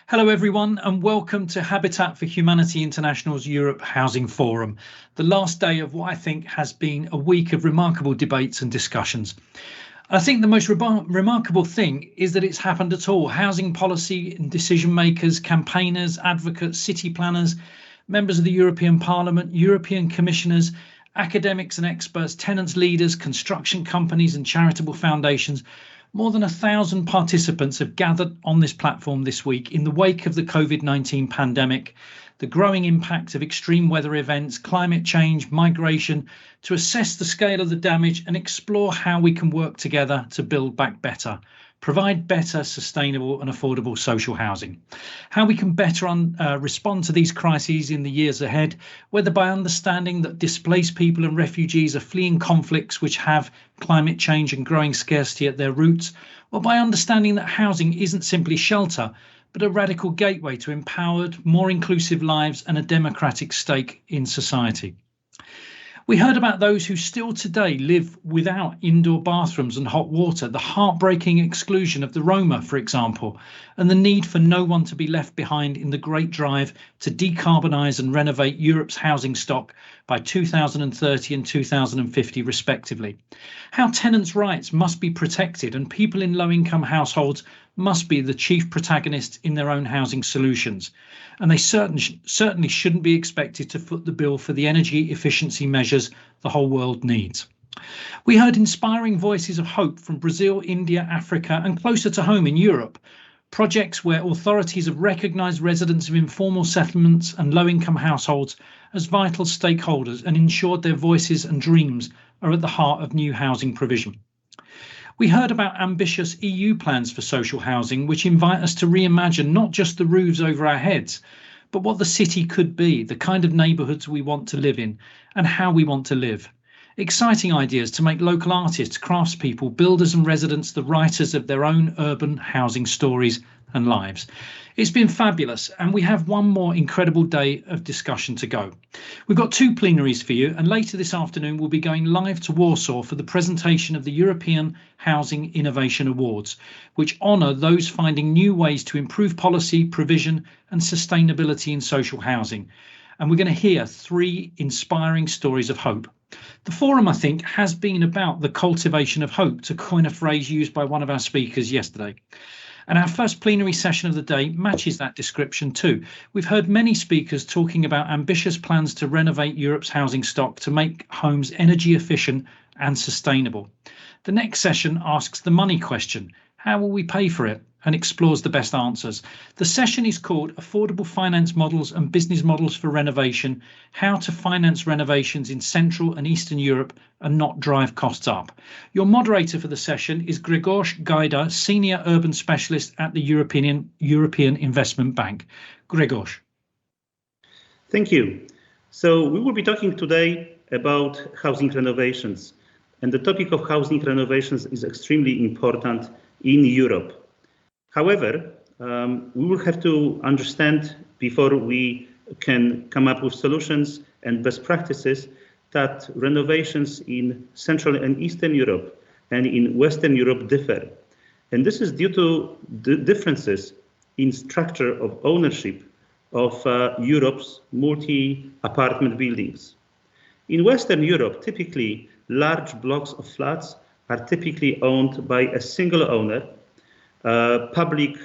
Hello everyone and welcome to Habitat for Humanity International's Europe Housing Forum, the last day of what I think has been a week of remarkable debates and discussions. I think the most remarkable thing is that it's happened at all. Housing policy and decision makers, campaigners, advocates, city planners, members of the European Parliament, European commissioners, academics and experts, tenants leaders, construction companies and charitable foundations. More than 1,000 participants have gathered on this platform this week in the wake of the COVID-19 pandemic, the growing impact of extreme weather events, climate change, migration, to assess the scale of the damage and explore how we can work together to build back better, provide better, sustainable and affordable social housing. How we can better respond to these crises in the years ahead, whether by understanding that displaced people and refugees are fleeing conflicts which have climate change and growing scarcity at their roots, or by understanding that housing isn't simply shelter, but a radical gateway to empowered, more inclusive lives and a democratic stake in society. We heard about those who still today live without indoor bathrooms and hot water, the heartbreaking exclusion of the Roma, for example, and the need for no one to be left behind in the great drive to decarbonise and renovate Europe's housing stock by 2030 and 2050 respectively. How tenants' rights must be protected and people in low-income households must be the chief protagonists in their own housing solutions. And they certainly shouldn't be expected to foot the bill for the energy efficiency measures the whole world needs. We heard inspiring voices of hope from Brazil, India, Africa, and closer to home in Europe. Projects where authorities have recognised residents of informal settlements and low-income households as vital stakeholders and ensured their voices and dreams are at the heart of new housing provision. We heard about ambitious EU plans for social housing, which invite us to reimagine not just the roofs over our heads, but what the city could be, the kind of neighbourhoods we want to live in, and how we want to live. Exciting ideas to make local artists, craftspeople, builders and residents the writers of their own urban housing stories and lives. It's been fabulous, and we have one more incredible day of discussion to go. We've got two plenaries for you, and later this afternoon we'll be going live to Warsaw for the presentation of the European Housing Innovation Awards, which honour those finding new ways to improve policy, provision and sustainability in social housing. And we're going to hear three inspiring stories of hope. The forum, I think, has been about the cultivation of hope, to coin a phrase used by one of our speakers yesterday. And our first plenary session of the day matches that description too. We've heard many speakers talking about ambitious plans to renovate Europe's housing stock to make homes energy efficient and sustainable. The next session asks the money question. How will we pay for it? And explores the best answers. The session is called Affordable Finance Models and Business Models for Renovation, How to Finance Renovations in Central and Eastern Europe and Not Drive Costs Up. Your moderator for the session is Grzegorz Gajda, Senior Urban Specialist at the European Investment Bank. Grzegorz. Thank you. So we will be talking today about housing renovations. And the topic of housing renovations is extremely important in Europe. However, we will have to understand before we can come up with solutions and best practices that renovations in Central and Eastern Europe and in Western Europe differ. And this is due to the differences in structure of ownership of Europe's multi-apartment buildings. In Western Europe, typically large blocks of flats are typically owned by a single owner. Public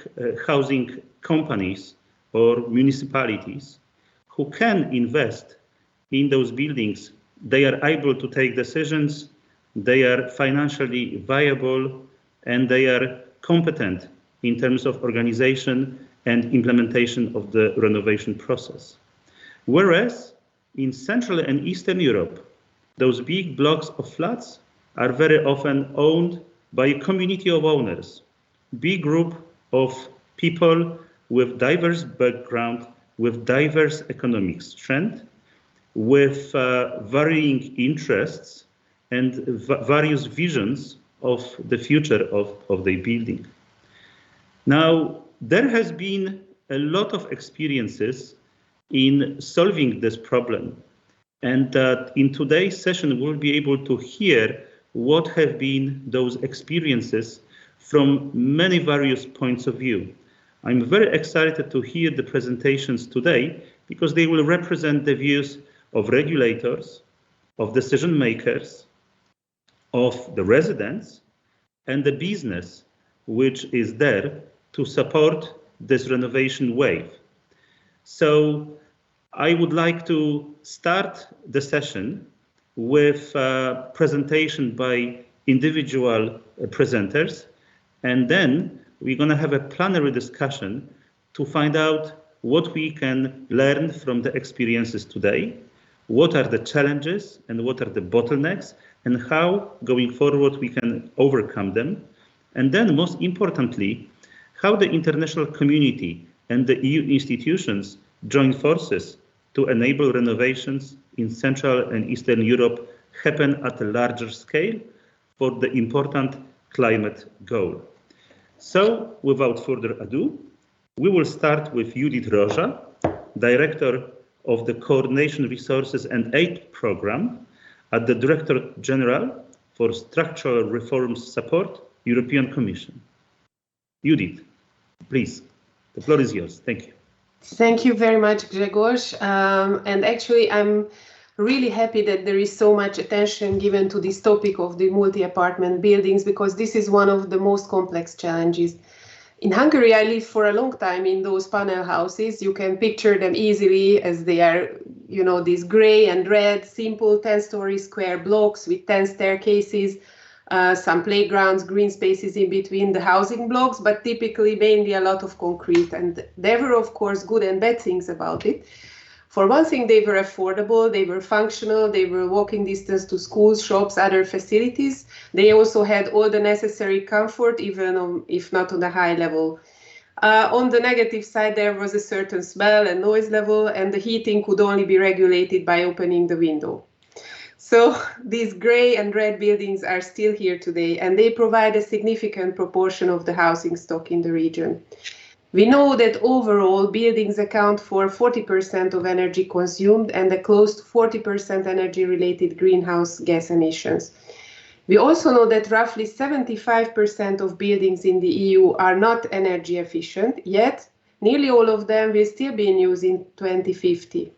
housing companies or municipalities who can invest in those buildings. They are able to take decisions, they are financially viable, and they are competent in terms of organization and implementation of the renovation process. Whereas in Central and Eastern Europe, those big blocks of flats are very often owned by a community of owners. Big group of people with diverse background, with diverse economic strength, with varying interests and various visions of the future of the building. Now, there has been a lot of experiences in solving this problem. And in today's session, we'll be able to hear what have been those experiences from many various points of view. I'm very excited to hear the presentations today because they will represent the views of regulators, of decision makers, of the residents, and the business which is there to support this renovation wave. So I would like to start the session with a presentation by individual presenters, and then we're going to have a plenary discussion to find out what we can learn from the experiences today, what are the challenges and what are the bottlenecks, and how going forward we can overcome them. And then most importantly, how the international community and the EU institutions join forces to enable renovations in Central and Eastern Europe happen at a larger scale for the important climate goal. So without further ado, we will start with Judith Roja, Director of the Coordination Resources and Aid Program at the Director General for Structural Reforms Support, European Commission. Judith, please, the floor is yours. Thank you. Thank you very much, Grzegorz. And actually, I'm really happy that there is so much attention given to this topic of the multi-apartment buildings, because this is one of the most complex challenges. In Hungary, I lived for a long time in those panel houses. You can picture them easily as they are, you know, these gray and red, simple 10-story square blocks with 10 staircases, some playgrounds, green spaces in between the housing blocks, but typically mainly a lot of concrete. And there were, of course, good and bad things about it. For one thing, they were affordable, they were functional, they were walking distance to schools, shops, other facilities. They also had all the necessary comfort, even if not on a high level. On the negative side, there was a certain smell and noise level, and the heating could only be regulated by opening the window. So these gray and red buildings are still here today, and they provide a significant proportion of the housing stock in the region. We know that overall buildings account for 40% of energy consumed and a close to 40% energy-related greenhouse gas emissions. We also know that roughly 75% of buildings in the EU are not energy efficient, yet nearly all of them will still be in use in 2050.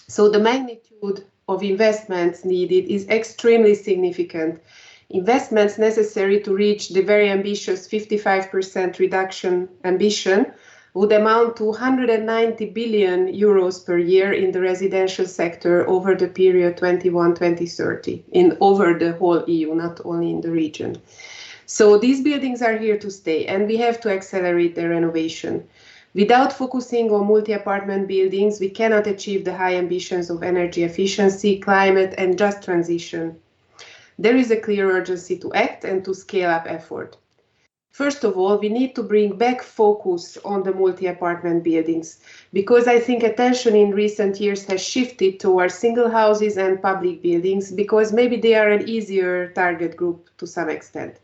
So the magnitude of investments needed is extremely significant. Investments necessary to reach the very ambitious 55% reduction ambition would amount to 190 billion euros per year in the residential sector over the period 2021-2030, over the whole EU, not only in the region. So these buildings are here to stay, and we have to accelerate their renovation. Without focusing on multi-apartment buildings, we cannot achieve the high ambitions of energy efficiency, climate, and just transition. There is a clear urgency to act and to scale up effort. First of all, we need to bring back focus on the multi-apartment buildings, because I think attention in recent years has shifted towards single houses and public buildings, because maybe they are an easier target group to some extent.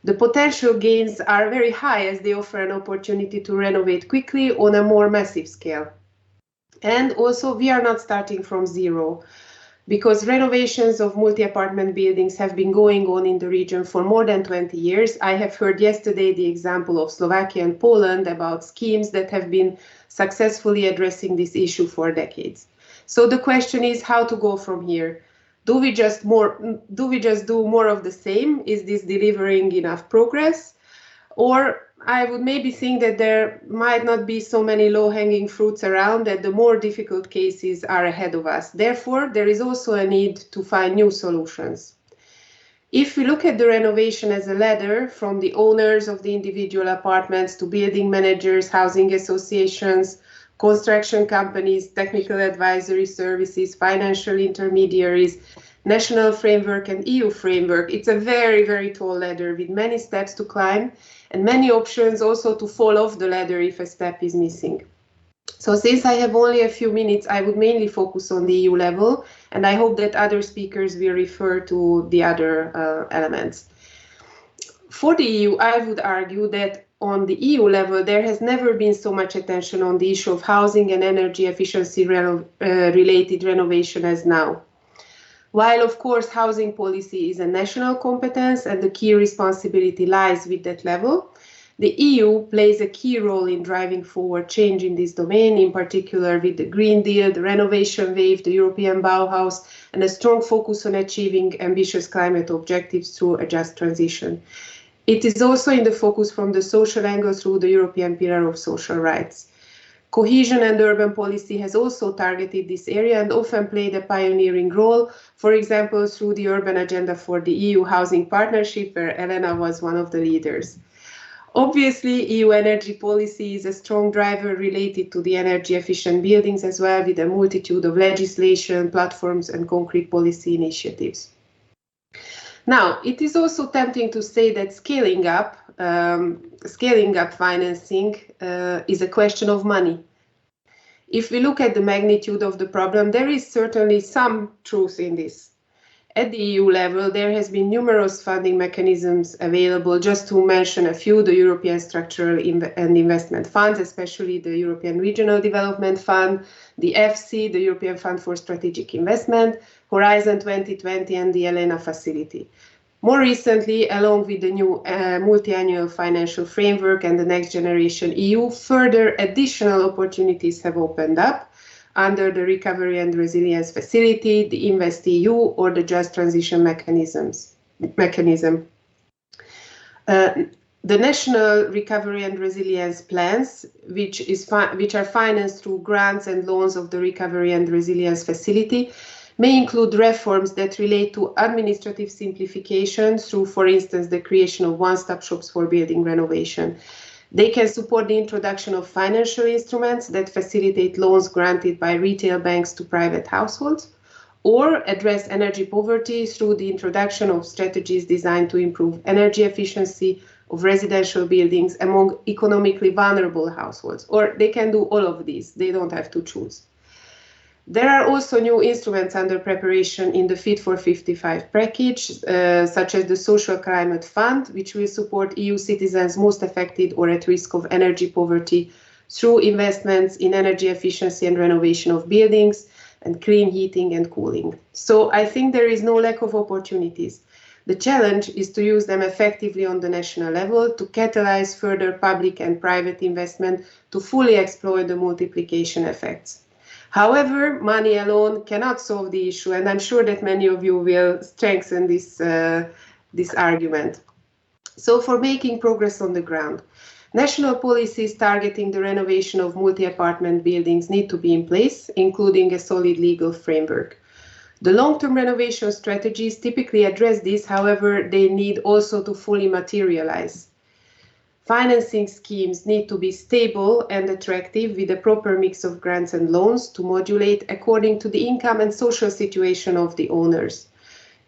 The potential gains are very high as they offer an opportunity to renovate quickly on a more massive scale. And also, we are not starting from zero, because renovations of multi-apartment buildings have been going on in the region for more than 20 years. I have heard yesterday the example of Slovakia and Poland about schemes that have been successfully addressing this issue for decades. So the question is how to go from here. Do we just do more of the same? Is this delivering enough progress? Or I would maybe think that there might not be so many low-hanging fruits around, that the more difficult cases are ahead of us. Therefore, there is also a need to find new solutions. If we look at the renovation as a ladder, from the owners of the individual apartments to building managers, housing associations, construction companies, technical advisory services, financial intermediaries, national framework and EU framework, it's a very, very tall ladder with many steps to climb and many options also to fall off the ladder if a step is missing. So since I have only a few minutes, I would mainly focus on the EU level, and I hope that other speakers will refer to the other elements. For the EU, I would argue that on the EU level, there has never been so much attention on the issue of housing and energy efficiency related renovation as now. While, of course, housing policy is a national competence and the key responsibility lies with that level, The EU plays a key role in driving forward change in this domain, in particular with the Green Deal, the Renovation Wave, the European Bauhaus, and a strong focus on achieving ambitious climate objectives through a just transition. It is also in the focus from the social angle through the European Pillar of Social Rights. Cohesion and urban policy has also targeted this area and often played a pioneering role, for example, through the urban agenda for the EU Housing Partnership, where Elena was one of the leaders. Obviously, EU energy policy is a strong driver related to the energy efficient buildings as well, with a multitude of legislation, platforms, and concrete policy initiatives. Now, it is also tempting to say that scaling up financing is a question of money. If we look at the magnitude of the problem, there is certainly some truth in this. At the EU level, there has been numerous funding mechanisms available. Just to mention a few, the European Structural and Investment Funds, especially the European Regional Development Fund, the EFSI, the European Fund for Strategic Investment, Horizon 2020, and the ELENA facility. More recently, along with the new multi-annual financial framework and the Next Generation EU, further additional opportunities have opened up under the Recovery and Resilience Facility, the InvestEU, or the Just Transition mechanism. The national recovery and resilience plans, which are financed through grants and loans of the Recovery and Resilience Facility, may include reforms that relate to administrative simplification through, for instance, the creation of one-stop shops for building renovation. They can support the introduction of financial instruments that facilitate loans granted by retail banks to private households, or address energy poverty through the introduction of strategies designed to improve energy efficiency of residential buildings among economically vulnerable households. Or they can do all of these. They don't have to choose. There are also new instruments under preparation in the Fit for 55 package, such as the Social Climate Fund, which will support EU citizens most affected or at risk of energy poverty through investments in energy efficiency and renovation of buildings and clean heating and cooling. So I think there is no lack of opportunities. The challenge is to use them effectively on the national level to catalyze further public and private investment to fully exploit the multiplication effects. However, money alone cannot solve the issue, and I'm sure that many of you will strengthen this argument. So for making progress on the ground, national policies targeting the renovation of multi-apartment buildings need to be in place, including a solid legal framework. The long-term renovation strategies typically address this, however, they need also to fully materialize. Financing schemes need to be stable and attractive with a proper mix of grants and loans to modulate according to the income and social situation of the owners.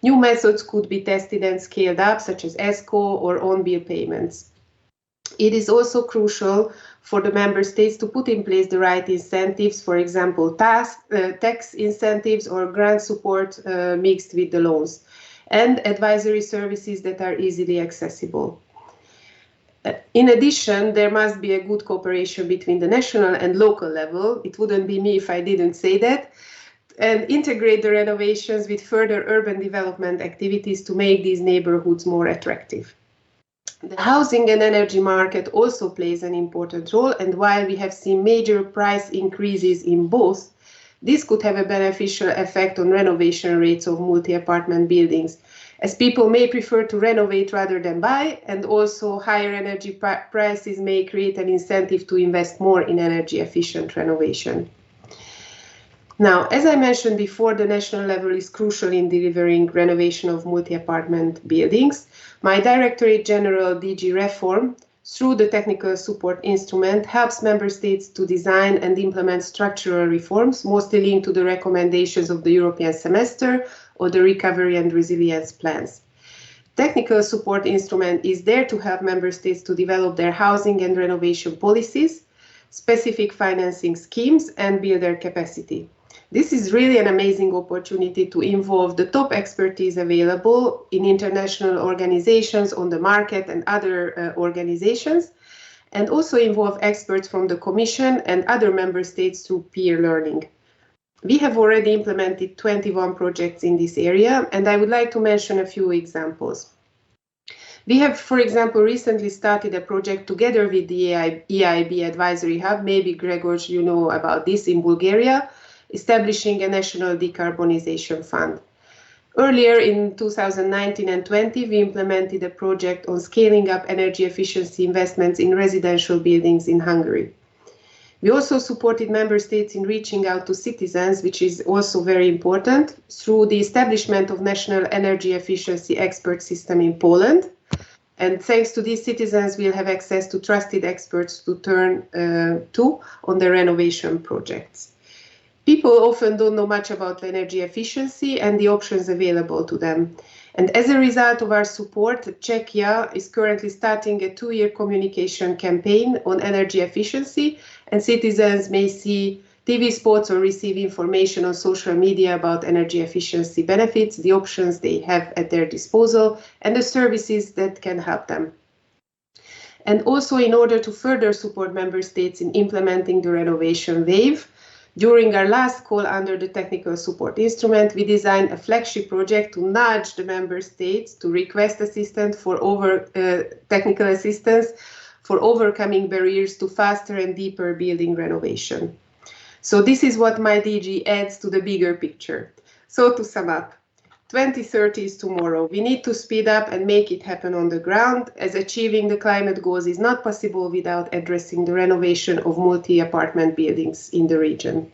New methods could be tested and scaled up, such as ESCO or on-bill payments. It is also crucial for the member states to put in place the right incentives, for example, tax incentives or grant support mixed with the loans, and advisory services that are easily accessible. In addition, there must be a good cooperation between the national and local level. It wouldn't be me if I didn't say that. And integrate the renovations with further urban development activities to make these neighborhoods more attractive. The housing and energy market also plays an important role, and while we have seen major price increases in both, this could have a beneficial effect on renovation rates of multi-apartment buildings, as people may prefer to renovate rather than buy, and also higher energy prices may create an incentive to invest more in energy efficient renovation. Now, as I mentioned before, the national level is crucial in delivering renovation of multi-apartment buildings. My Directorate General DG Reform, through the technical support instrument, helps member states to design and implement structural reforms, mostly linked to the recommendations of the European semester or the recovery and resilience plans. Technical support instrument is there to help member states to develop their housing and renovation policies, specific financing schemes, and build their capacity. This is really an amazing opportunity to involve the top expertise available in international organizations, on the market, and other organizations, and also involve experts from the Commission and other member states through peer learning. We have already implemented 21 projects in this area, and I would like to mention a few examples. We have, for example, recently started a project together with the EIB Advisory Hub. Maybe, Gregor, you know about this, in Bulgaria, establishing a national decarbonization fund. Earlier in 2019 and 20, we implemented a project on scaling up energy efficiency investments in residential buildings in Hungary. We also supported member states in reaching out to citizens, which is also very important, through the establishment of National Energy Efficiency Expert System in Poland. And thanks to these, citizens will have access to trusted experts to turn to on their renovation projects. People often don't know much about energy efficiency and the options available to them. And as a result of our support, Czechia is currently starting a 2-year communication campaign on energy efficiency, and citizens may see TV spots or receive information on social media about energy efficiency benefits, the options they have at their disposal, and the services that can help them. And also, in order to further support member states in implementing the renovation wave, during our last call under the technical support instrument, we designed a flagship project to nudge the member states to request assistance for technical assistance for overcoming barriers to faster and deeper building renovation. So this is what my DG adds to the bigger picture. So to sum up, 2030 is tomorrow. We need to speed up and make it happen on the ground, as achieving the climate goals is not possible without addressing the renovation of multi-apartment buildings in the region.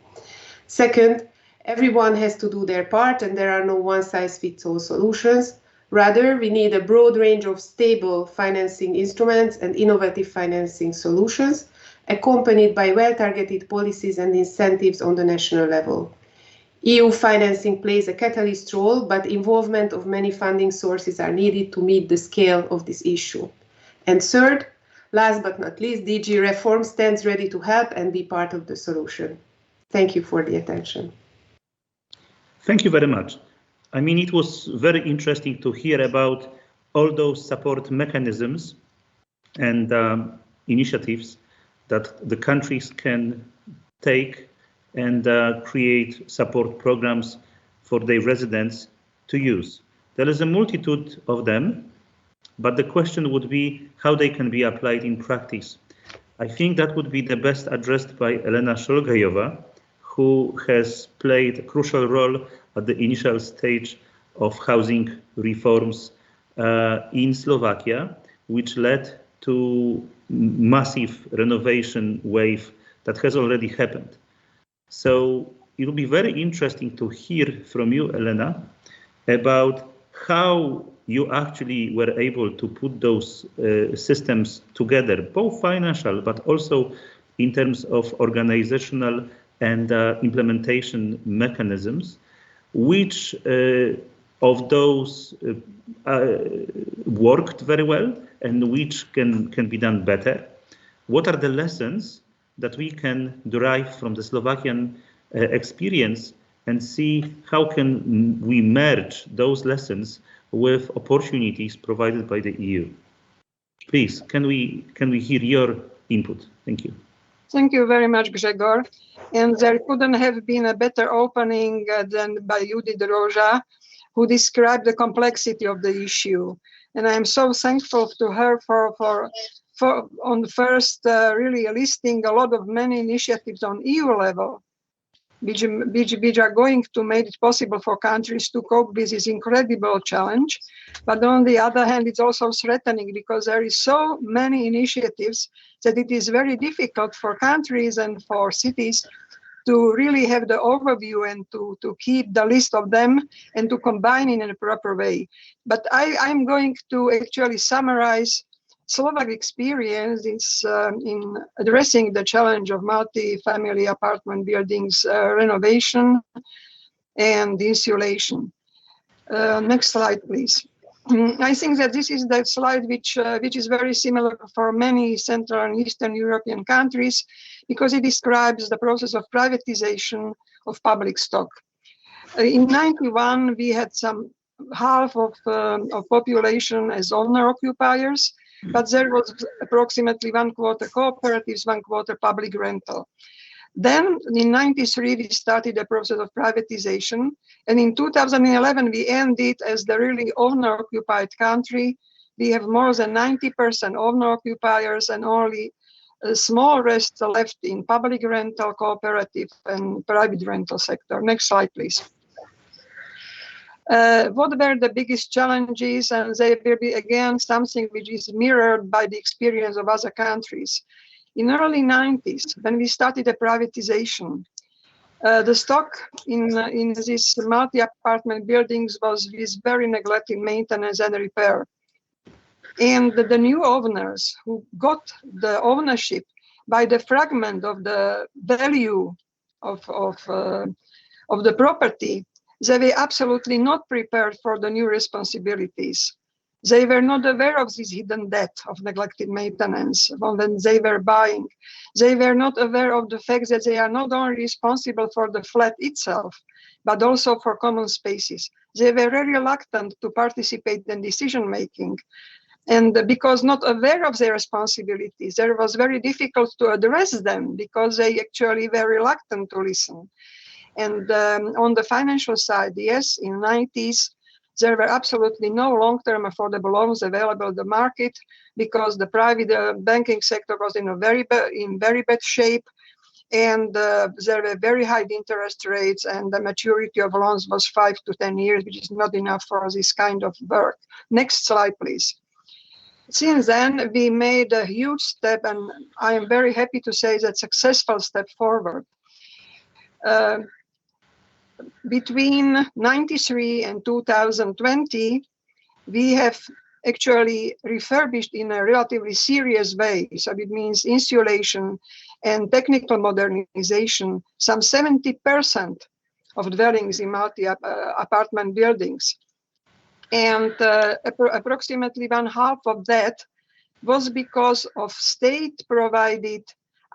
Second, everyone has to do their part, and there are no one-size-fits-all solutions. Rather, we need a broad range of stable financing instruments and innovative financing solutions, accompanied by well-targeted policies and incentives on the national level. EU financing plays a catalyst role, but involvement of many funding sources are needed to meet the scale of this issue. And third, last but not least, DG Reform stands ready to help and be part of the solution. Thank you for the attention. Thank you very much. I mean, it was very interesting to hear about all those support mechanisms and initiatives that the countries can take and create support programs for their residents to use. There is a multitude of them, but the question would be how they can be applied in practice. I think that would be the best addressed by Elena Szolgajova, who has played a crucial role at the initial stage of housing reforms in Slovakia, which led to massive renovation wave that has already happened. So it will be very interesting to hear from you, Elena, about how you actually were able to put those systems together, both financial, but also in terms of organizational and implementation mechanisms. Which of those worked very well and which can be done better? What are the lessons that we can derive from the Slovakian experience and see how can we merge those lessons with opportunities provided by the EU? Please, can we hear your input? Thank you. Thank you very much, Grzegor. And there couldn't have been a better opening than by Judith Roja, who described the complexity of the issue. And I'm so thankful to her for on first really listing a lot of many initiatives on EU level, which are going to make it possible for countries to cope with this incredible challenge. But on the other hand, it's also threatening because there is so many initiatives that it is very difficult for countries and for cities to really have the overview and to keep the list of them and to combine in a proper way. But I'm going to actually summarize Slovak experience in addressing the challenge of multi-family apartment buildings renovation and insulation. Next slide, please. I think that this is the slide which is very similar for many Central and Eastern European countries because it describes the process of privatization of public stock. In 91, we had some half of population as owner-occupiers, but there was approximately 1/4 cooperatives, 1/4 public rental. Then in 93, we started the process of privatization. And in 2011, we ended as the really owner-occupied country we have more than 90% owner-occupiers and only a small rest left in public rental, cooperative, and private rental sector. Next slide, please. What were the biggest challenges? And they will be, again, something which is mirrored by the experience of other countries. In early 90s, when we started the privatization, the stock in these multi-apartment buildings was with very neglected maintenance and repair. And the new owners who got the ownership by the fragment of the value of the property, they were absolutely not prepared for the new responsibilities. They were not aware of this hidden debt of neglected maintenance when they were buying. They were not aware of the fact that they are not only responsible for the flat itself, but also for common spaces. They were very reluctant to participate in decision making. And because not aware of their responsibilities, it was very difficult to address them because they actually were reluctant to listen. And on the financial side, yes, in the 90s, there were absolutely no long-term affordable loans available in the market because the private banking sector was in very bad shape, and there were very high interest rates, and the maturity of loans was 5 to 10 years, which is not enough for this kind of work. Next slide, please. Since then, we made a huge step, and I am very happy to say that successful step forward. Between 93 and 2020, we have actually refurbished in a relatively serious way. So it means insulation and technical modernization, some 70% of dwellings in multi-apartment buildings. And approximately 1/2 of that was because of state-provided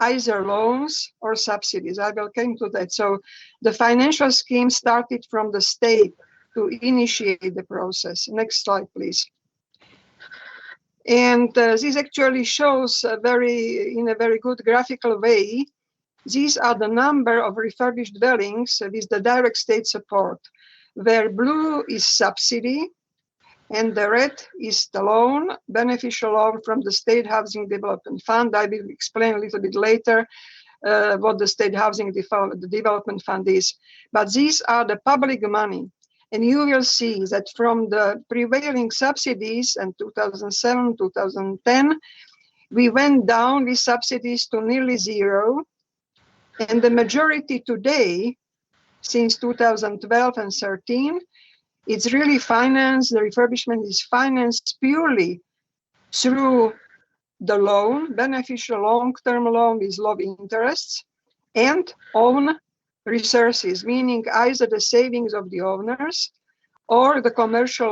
either loans or subsidies. I will come to that. So the financial scheme started from the state to initiate the process. Next slide, please. And this actually shows in a very good graphical way. These are the number of refurbished dwellings with the direct state support, where blue is subsidy, and the red is the loan, beneficial loan from the State Housing Development Fund. I will explain a little bit later what the State Housing Development Fund is. But these are the public money. And you will see that from the prevailing subsidies in 2007, 2010, we went down with subsidies to nearly zero. And the majority today, since 2012 and 13, it's really financed, the refurbishment is financed purely through the loan, beneficial long-term loan with low interests, and own resources, meaning either the savings of the owners or the commercial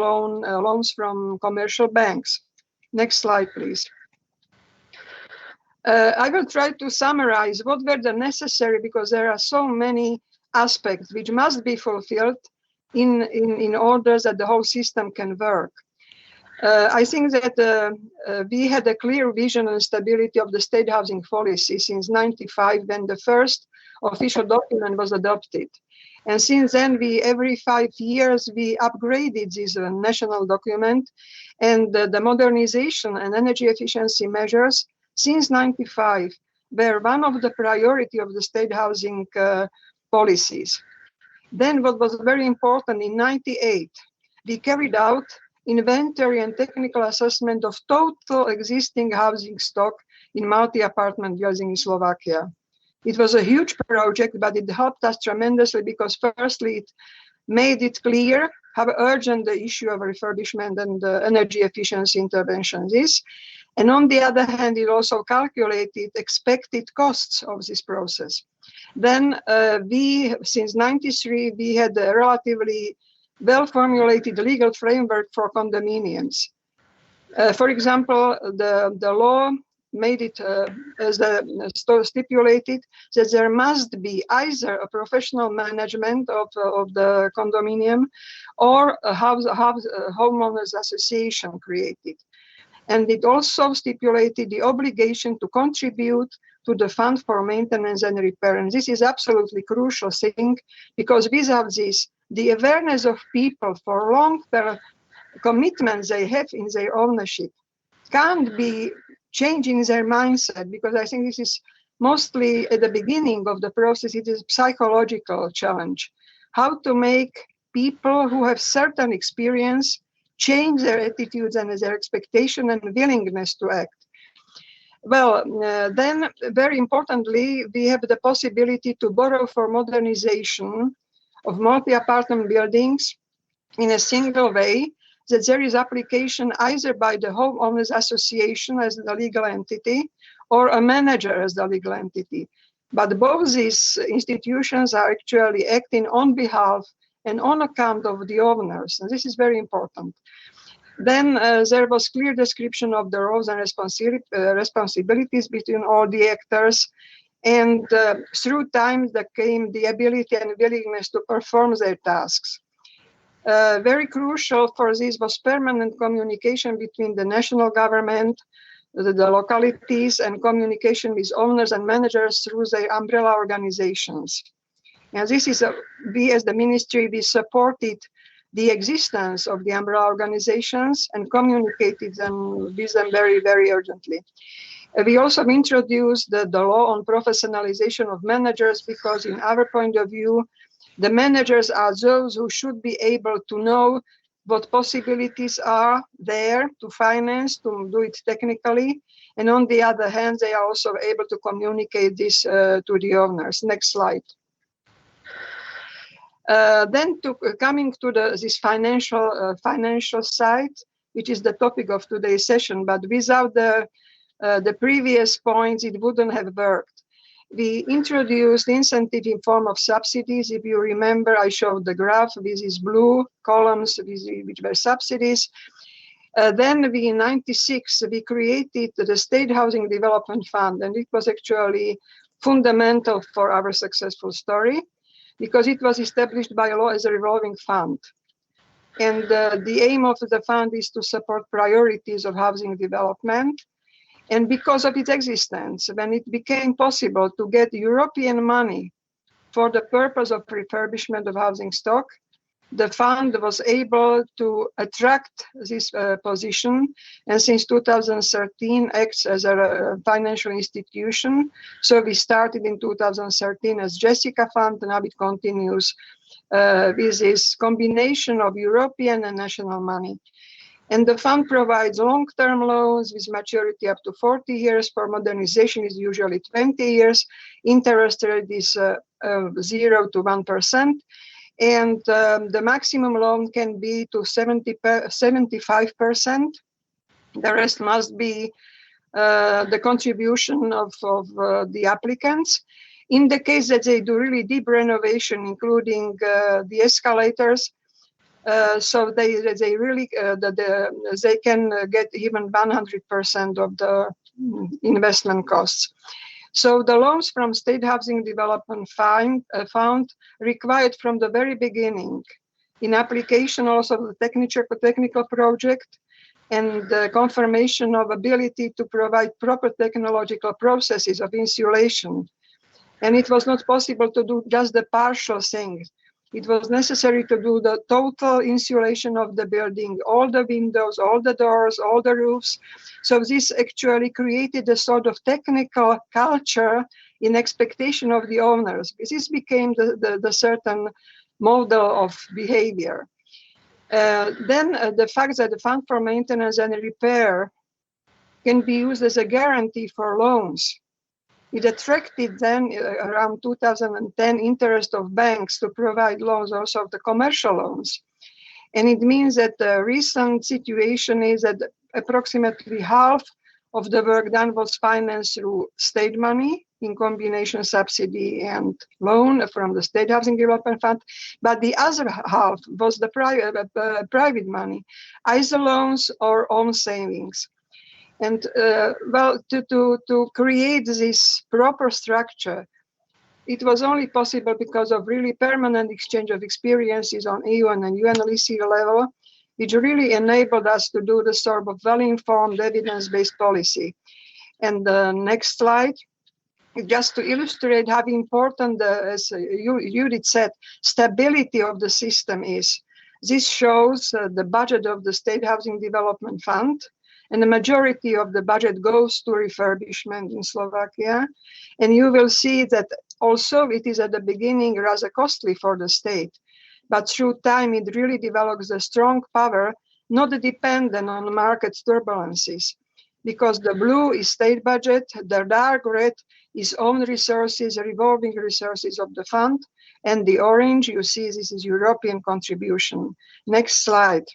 loans from commercial banks. Next slide, please. I will try to summarize what were the necessary, because there are so many aspects which must be fulfilled in order that the whole system can work. I think that we had a clear vision and stability of the state housing policy since 95, when the first official document was adopted. And since then, every 5 years, we upgraded this national document, and the modernization and energy efficiency measures since 95 were one of the priority of the state housing policies. Then what was very important, in 98, we carried out inventory and technical assessment of total existing housing stock in multi-apartment buildings in Slovakia. It was a huge project, but it helped us tremendously because firstly, it made it clear how urgent the issue of refurbishment and energy efficiency interventions is. And on the other hand, it also calculated expected costs of this process. Then since 93, we had a relatively well-formulated legal framework for condominiums. For example, the law made it stipulated that there must be either a professional management of the condominium or a homeowners association created. And it also stipulated the obligation to contribute to the fund for maintenance and repair. And this is absolutely crucial thing, because without this, the awareness of people for long-term commitments they have in their ownership can't be changing their mindset, because I think this is mostly at the beginning of the process. It is a psychological challenge. How to make people who have certain experience change their attitudes and their expectation and willingness to act. Well, then very importantly, we have the possibility to borrow for modernization of multi-apartment buildings in a single way, that there is application either by the homeowners association as the legal entity or a manager as the legal entity. But both these institutions are actually acting on behalf and on account of the owners, and this is very important. Then there was clear description of the roles and responsibilities between all the actors, and through time there came the ability and willingness to perform their tasks. Very crucial for this was permanent communication between the national government, the localities, and communication with owners and managers through their umbrella organizations. And this is, we as the ministry, we supported the existence of the umbrella organizations and communicated them with them very, very urgently. We also introduced the law on professionalization of managers, because in our point of view, the managers are those who should be able to know what possibilities are there to finance, to do it technically. And on the other hand, they are also able to communicate this to the owners. Next slide. Then coming to this financial side, which is the topic of today's session, but without the previous points, it wouldn't have worked. We introduced incentive in form of subsidies. If you remember, I showed the graph with these blue columns, which were subsidies. Then we, in '96, we created the State Housing Development Fund, and it was actually fundamental for our successful story, because it was established by law as a revolving fund. And the aim of the fund is to support priorities of housing development. And because of its existence, when it became possible to get European money for the purpose of refurbishment of housing stock, the fund was able to attract this position, and since 2013 acts as a financial institution. So we started in 2013 as Jessica Fund, and now it continues with this combination of European and national money. And the fund provides long-term loans with maturity up to 40 years. For modernization is usually 20 years. Interest rate is 0 to 1%. And the maximum loan can be to 75%. The rest must be the contribution of the applicants. In the case that they do really deep renovation, including the escalators, so they really they can get even 100% of the investment costs. So the loans from State Housing Development Fund required from the very beginning, in application also of the technical project, and the confirmation of ability to provide proper technological processes of insulation. And it was not possible to do just the partial thing. It was necessary to do the total insulation of the building, all the windows, all the doors, all the roofs. So this actually created a sort of technical culture in expectation of the owners. This became the certain model of behavior. Then the fact that the fund for maintenance and repair can be used as a guarantee for loans. It attracted then around 2010 interest of banks to provide loans, also of the commercial loans. And it means that the recent situation is that approximately half of the work done was financed through state money, in combination subsidy and loan from the State Housing Development Fund. But the other half was the private money, either loans or own savings. And well, to create this proper structure, it was only possible because of really permanent exchange of experiences on EU and UNLC level, which really enabled us to do the sort of well-informed, evidence-based policy. And the next slide, just to illustrate how important, as Judith said, stability of the system is. This shows the budget of the State Housing Development Fund, and the majority of the budget goes to refurbishment in Slovakia. And you will see that also it is at the beginning rather costly for the state, but through time it really develops a strong power, not dependent on market turbulences, because the blue is state budget, the dark red is own resources, revolving resources of the fund, and the orange, you see, this is European contribution. Next slide.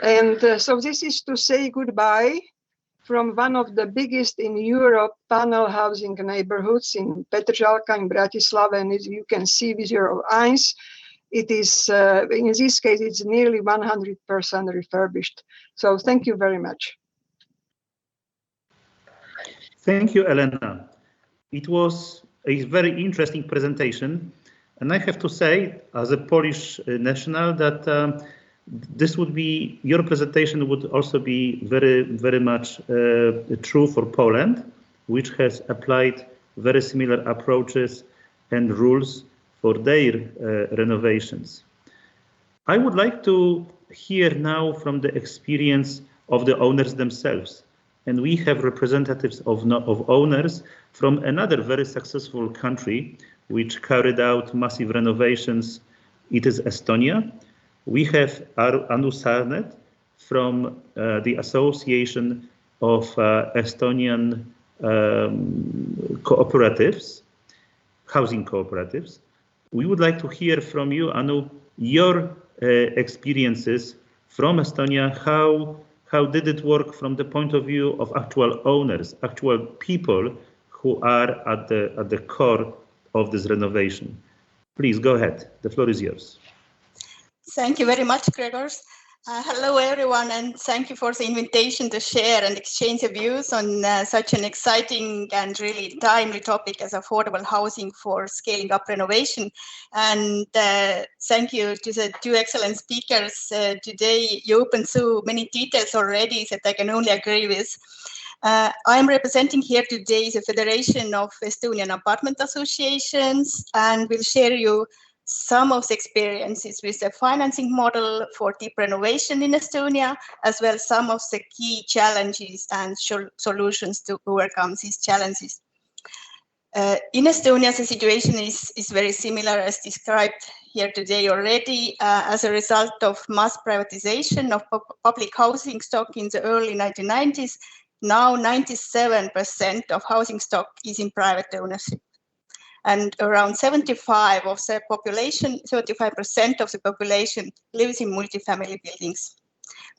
And so this is to say goodbye from one of the biggest in Europe panel housing neighborhoods in Petržalka in Bratislava, and as you can see with your eyes, it is, in this case, it's nearly 100% refurbished. So thank you very much. Thank you, Elena. It was a very interesting presentation. And I have to say, as a Polish national, that this would be, your presentation would also be very, very much true for Poland, which has applied very similar approaches and rules for their renovations. I would like to hear now from the experience of the owners themselves. And we have representatives of owners from another very successful country, which carried out massive renovations. It is Estonia. We have Anu Sarnet from the Association of Estonian cooperatives, housing cooperatives. We would like to hear from you, Anu, your experiences from Estonia. How did it work from the point of view of actual owners, actual people who are at the core of this renovation? Please go ahead. The floor is yours. Thank you very much, Gregor. Hello, everyone, and thank you for the invitation to share and exchange views on such an exciting and really timely topic as affordable housing for scaling up renovation. And thank you to the two excellent speakers today. You opened so many details already that I can only agree with. I'm representing here today the Federation of Estonian Apartment Associations, and will share you some of the experiences with the financing model for deep renovation in Estonia, as well as some of the key challenges and solutions to overcome these challenges. In Estonia, the situation is very similar as described here today already. As a result of mass privatization of public housing stock in the early 1990s, now 97% of housing stock is in private ownership. And around 75% of the population lives in multifamily buildings,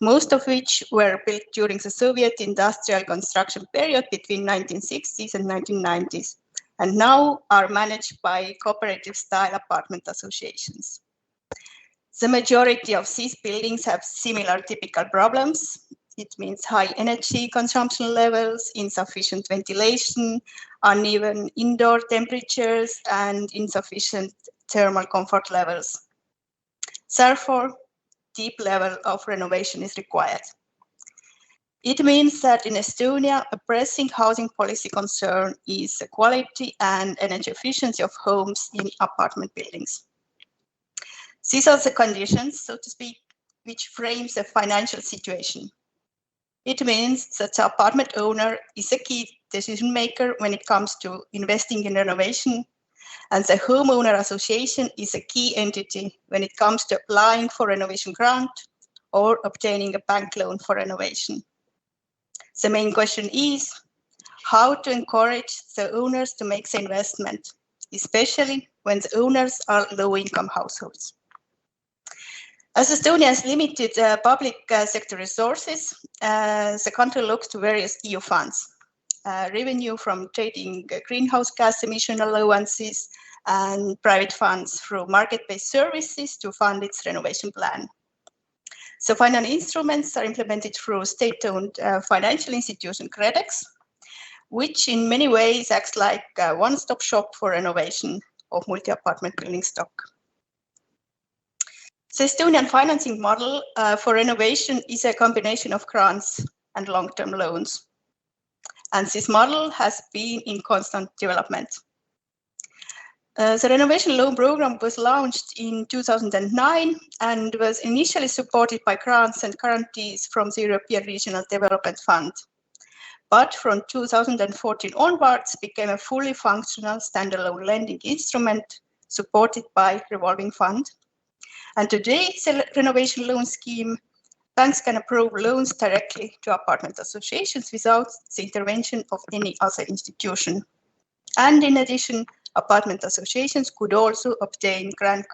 most of which were built during the Soviet industrial construction period between 1960s and 1990s, and now are managed by cooperative-style apartment associations. The majority of these buildings have similar typical problems. It means high energy consumption levels, insufficient ventilation, uneven indoor temperatures, and insufficient thermal comfort levels. Therefore, deep level of renovation is required. It means that in Estonia, a pressing housing policy concern is the quality and energy efficiency of homes in apartment buildings. These are the conditions, so to speak, which frames the financial situation. It means that the apartment owner is a key decision maker when it comes to investing in renovation, and the homeowner association is a key entity when it comes to applying for renovation grant or obtaining a bank loan for renovation. The main question is how to encourage the owners to make the investment, especially when the owners are low-income households. As Estonia has limited public sector resources, the country looks to various EU funds, revenue from trading greenhouse gas emission allowances, and private funds through market-based services to fund its renovation plan. So financial instruments are implemented through state-owned financial institution Credex, which in many ways acts like a one-stop shop for renovation of multi-apartment building stock. The Estonian financing model for renovation is a combination of grants and long-term loans. And this model has been in constant development. The renovation loan program was launched in 2009 and was initially supported by grants and guarantees from the European Regional Development Fund, but from 2014 onwards became a fully functional standalone lending instrument supported by revolving fund. And today, the renovation loan scheme, banks can approve loans directly to apartment associations without the intervention of any other institution. And in addition, apartment associations could also obtain credit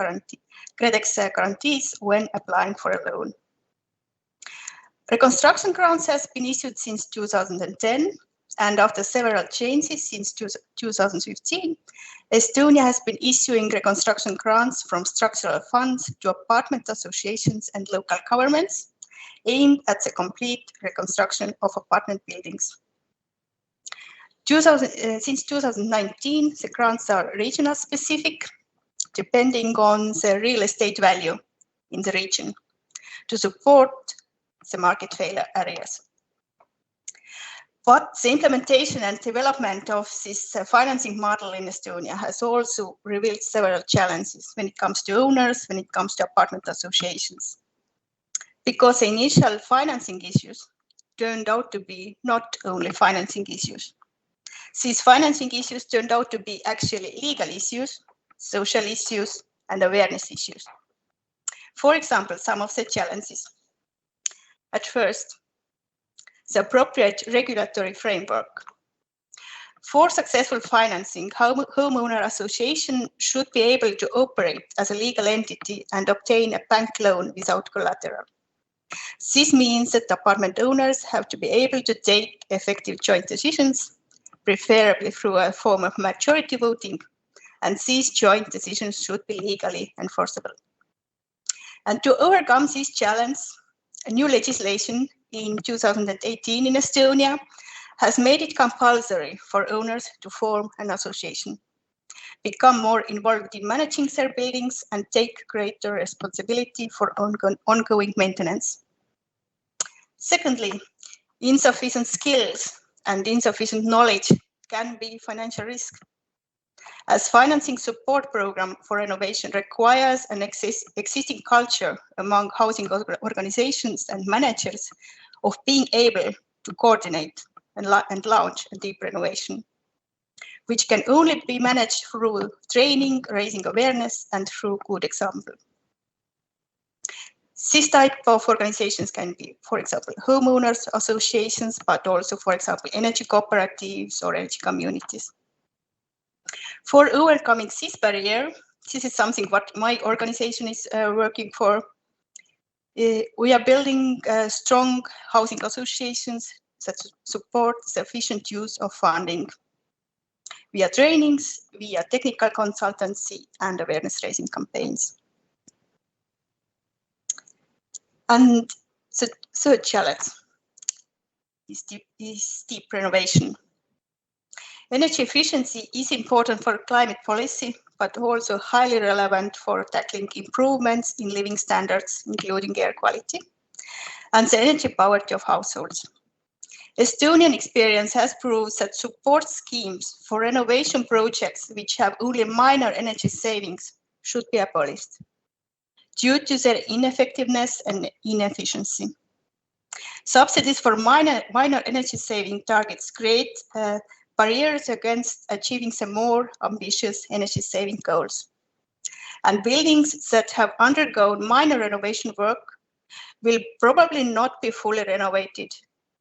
guarantees when applying for a loan. Reconstruction grants has been issued since 2010, and after several changes since 2015, Estonia has been issuing reconstruction grants from structural funds to apartment associations and local governments, aimed at the complete reconstruction of apartment buildings. Since 2019, the grants are regional specific, depending on the real estate value in the region, to support the market failure areas. But the implementation and development of this financing model in Estonia has also revealed several challenges when it comes to owners, when it comes to apartment associations. Because the initial financing issues turned out to be not only financing issues. These financing issues turned out to be actually legal issues, social issues, and awareness issues. For example, some of the challenges. At first, the appropriate regulatory framework. For successful financing, homeowner association should be able to operate as a legal entity and obtain a bank loan without collateral. This means that apartment owners have to be able to take effective joint decisions, preferably through a form of majority voting, and these joint decisions should be legally enforceable. And to overcome this challenge, a new legislation in 2018 in Estonia has made it compulsory for owners to form an association, become more involved in managing their buildings, and take greater responsibility for ongoing maintenance. Secondly, insufficient skills and insufficient knowledge can be financial risk, as financing support program for renovation requires an existing culture among housing organizations and managers of being able to coordinate and launch a deep renovation, which can only be managed through training, raising awareness, and through good example. This type of organizations can be, for example, homeowners associations, but also, for example, energy cooperatives or energy communities. For overcoming this barrier, this is something what my organization is working for. We are building strong housing associations that support the efficient use of funding via trainings, via technical consultancy, and awareness raising campaigns. And the third challenge is deep renovation. Energy efficiency is important for climate policy, but also highly relevant for tackling improvements in living standards, including air quality, and the energy poverty of households. Estonian experience has proved that support schemes for renovation projects which have only minor energy savings should be abolished due to their ineffectiveness and inefficiency. Subsidies for minor energy saving targets create barriers against achieving the more ambitious energy saving goals. And buildings that have undergone minor renovation work will probably not be fully renovated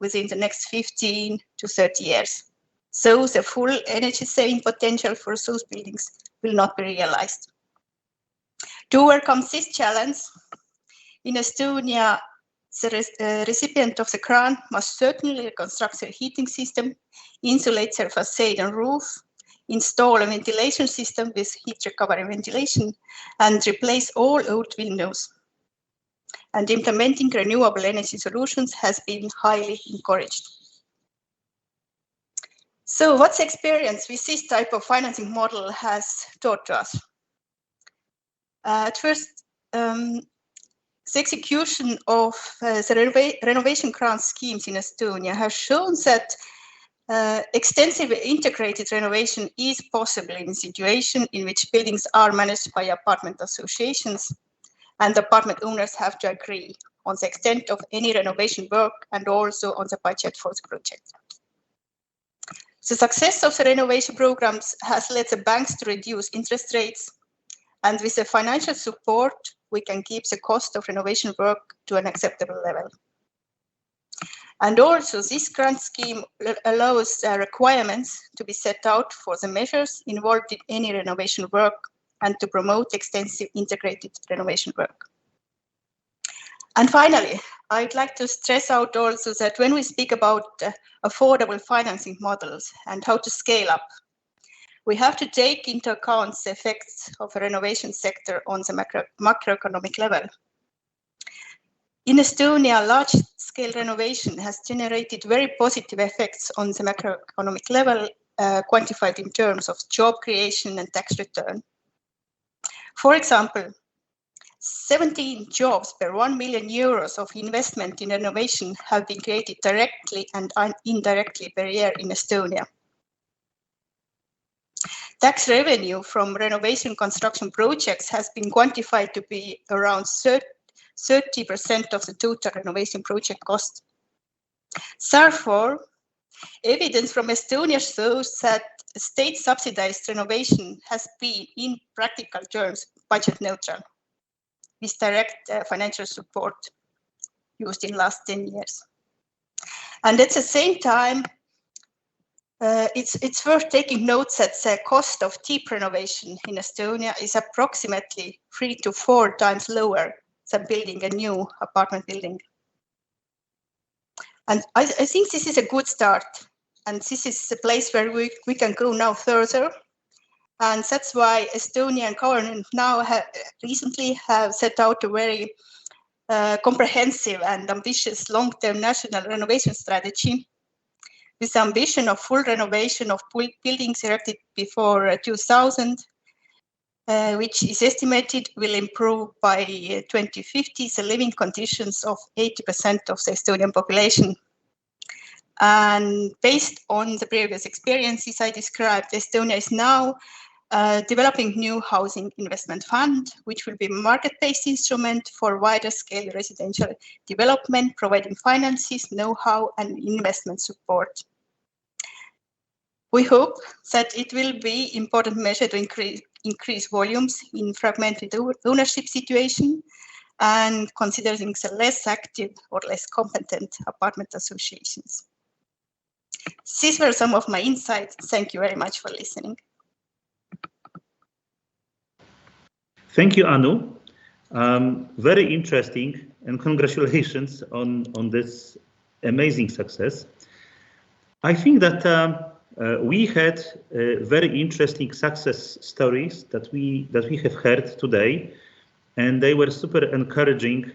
within the next 15 to 30 years. So the full energy saving potential for those buildings will not be realized. To overcome this challenge, in Estonia, the recipient of the grant must certainly reconstruct their heating system, insulate their facade and roof, install a ventilation system with heat recovery ventilation, and replace all old windows. And implementing renewable energy solutions has been highly encouraged. So what's the experience with this type of financing model has taught to us? At first, the execution of the renovation grant schemes in Estonia has shown that Extensive integrated renovation is possible in a situation in which buildings are managed by apartment associations, and apartment owners have to agree on the extent of any renovation work and also on the budget for the project. The success of the renovation programs has led the banks to reduce interest rates, and with the financial support, we can keep the cost of renovation work to an acceptable level. And also, this grant scheme allows requirements to be set out for the measures involved in any renovation work and to promote extensive integrated renovation work. And finally, I'd like to stress out also that when we speak about affordable financing models and how to scale up, we have to take into account the effects of the renovation sector on the macroeconomic level. In Estonia, large-scale renovation has generated very positive effects on the macroeconomic level, quantified in terms of job creation and tax return. For example, 17 jobs per 1 million euros of investment in renovation have been created directly and indirectly per year in Estonia. Tax revenue from renovation construction projects has been quantified to be around 30% of the total renovation project cost. Therefore, evidence from Estonia shows that state subsidized renovation has been, in practical terms, budget neutral, with direct financial support used in the last 10 years. And at the same time, it's worth taking note that the cost of deep renovation in Estonia is approximately 3 to 4 times lower than building a new apartment building. And I think this is a good start. And this is the place where we can go now further. And that's why Estonian government now recently have set out a very comprehensive and ambitious long-term national renovation strategy with the ambition of full renovation of buildings erected before 2000, which is estimated will improve by 2050 the living conditions of 80% of the Estonian population. And based on the previous experiences I described, Estonia is now developing new housing investment fund, which will be a market-based instrument for wider scale residential development, providing finances, know-how, and investment support. We hope that it will be an important measure to increase volumes in fragmented ownership situation and considering the less active or less competent apartment associations. These were some of my insights. Thank you very much for listening. Thank you, Anu. Very interesting, and congratulations on this amazing success. I think that we had very interesting success stories that we have heard today, and they were super encouraging,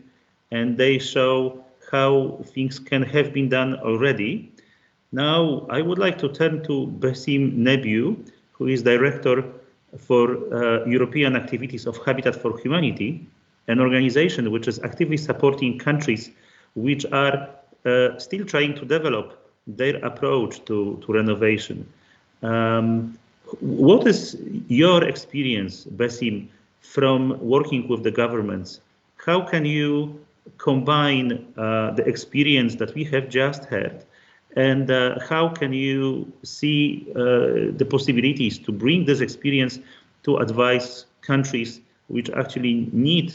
and they show how things can have been done already. Now, I would like to turn to Besim Nebiu, who is Director for European Activities of Habitat for Humanity, an organization which is actively supporting countries which are still trying to develop their approach to renovation. What is your experience, Besim, from working with the governments? How can you combine the experience that we have just heard, and how can you see the possibilities to bring this experience to advise countries which actually need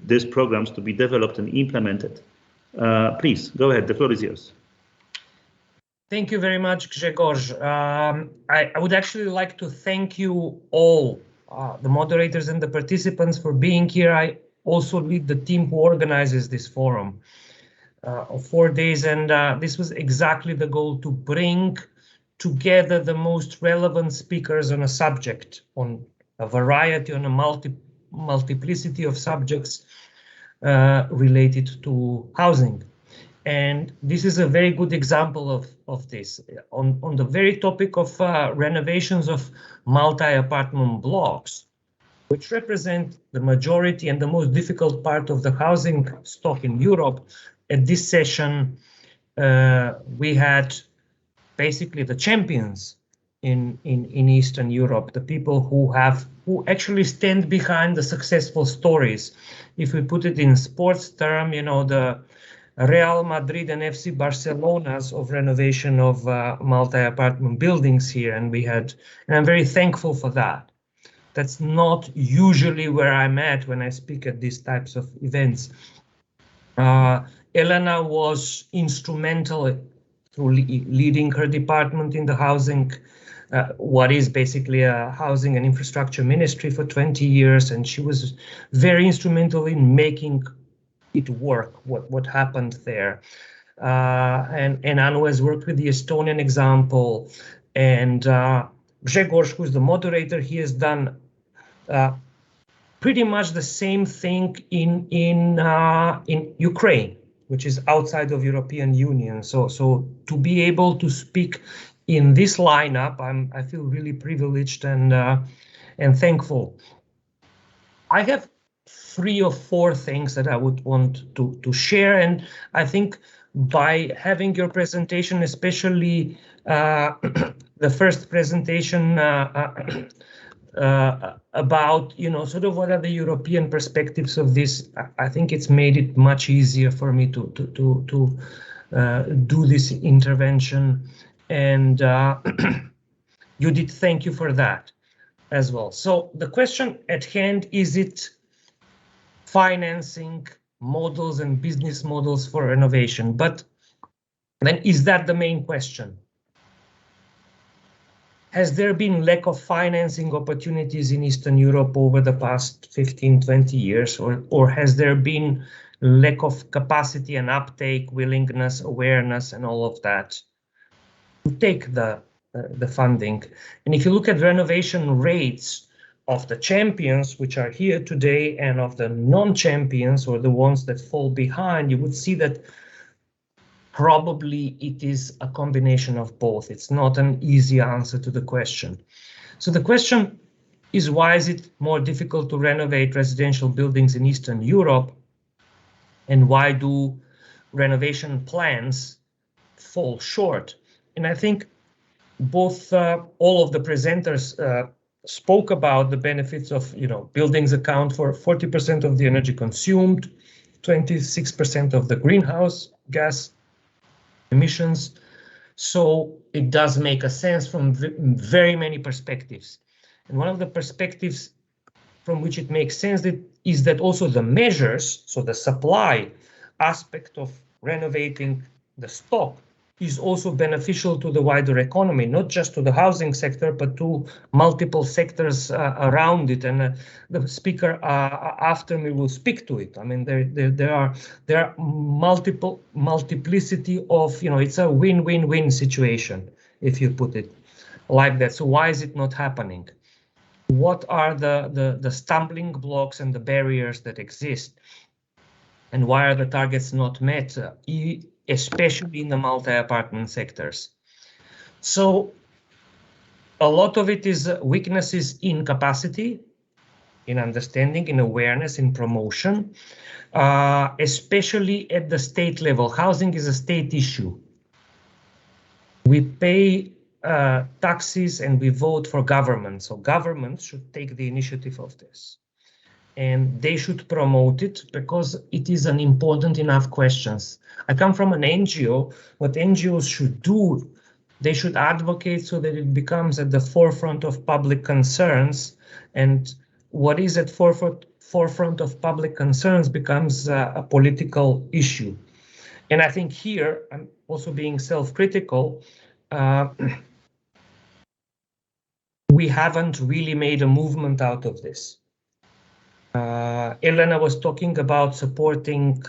these programs to be developed and implemented? Please, go ahead, the floor is yours. Thank you very much, Grzegorz. I would actually like to thank you all, the moderators and the participants, for being here. I also lead the team who organizes this forum of 4 days, and this was exactly the goal, to bring together the most relevant speakers on a subject, on a variety, on a multiplicity of subjects related to housing. And this is a very good example of this. On the very topic of renovations of multi-apartment blocks, which represent the majority and the most difficult part of the housing stock in Europe, at this session we had basically the champions in Eastern Europe, the people who actually stand behind the successful stories. If we put it in sports term, you know, the Real Madrid and FC Barcelona's of renovation of multi-apartment buildings here, and I'm very thankful for that. That's not usually where I'm at when I speak at these types of events. Elena was instrumental through leading her department in the housing, what is basically a housing and infrastructure ministry for 20 years, and she was very instrumental in making it work, what happened there. And Anu has worked with the Estonian example, and Grzegorz, who's the moderator, he has done pretty much the same thing in Ukraine, which is outside of European Union. So to be able to speak in this lineup, I feel really privileged and thankful. I have 3 or 4 things that I would want to share, and I think by having your presentation, especially the first presentation about, you know, sort of what are the European perspectives of this, I think it's made it much easier for me to do this intervention. And Judith, thank you for that as well. So the question at hand, is it financing models and business models for renovation? But then is that the main question? Has there been lack of financing opportunities in Eastern Europe over the past 15, 20 years, or has there been lack of capacity and uptake, willingness, awareness, and all of that to take the funding? And if you look at renovation rates of the champions, which are here today, and of the non-champions, or the ones that fall behind, you would see that probably it is a combination of both. It's not an easy answer to the question. So the question is, why is it more difficult to renovate residential buildings in Eastern Europe? And why do renovation plans fall short? And I think both all of the presenters spoke about the benefits of, you know, buildings account for 40% of the energy consumed, 26% of the greenhouse gas emissions. So it does make a sense from very many perspectives. And one of the perspectives from which it makes sense is that also the measures, so the supply aspect of renovating the stock, is also beneficial to the wider economy, not just to the housing sector, but to multiple sectors around it. And the speaker after me will speak to it. I mean, there are multiplicity of, you know, it's a win-win-win situation, if you put it like that. So why is it not happening? What are the stumbling blocks and the barriers that exist? And why are the targets not met, especially in the multi-apartment sectors? So a lot of it is weaknesses in capacity, in understanding, in awareness, in promotion, especially at the state level. Housing is a state issue. We pay taxes and we vote for government. So governments should take the initiative of this. And they should promote it because it is an important enough question. I come from an NGO. What NGOs should do, they should advocate so that it becomes at the forefront of public concerns. And what is at forefront of public concerns becomes a political issue. And I think here, I'm also being self-critical, we haven't really made a movement out of this. Elena was talking about supporting,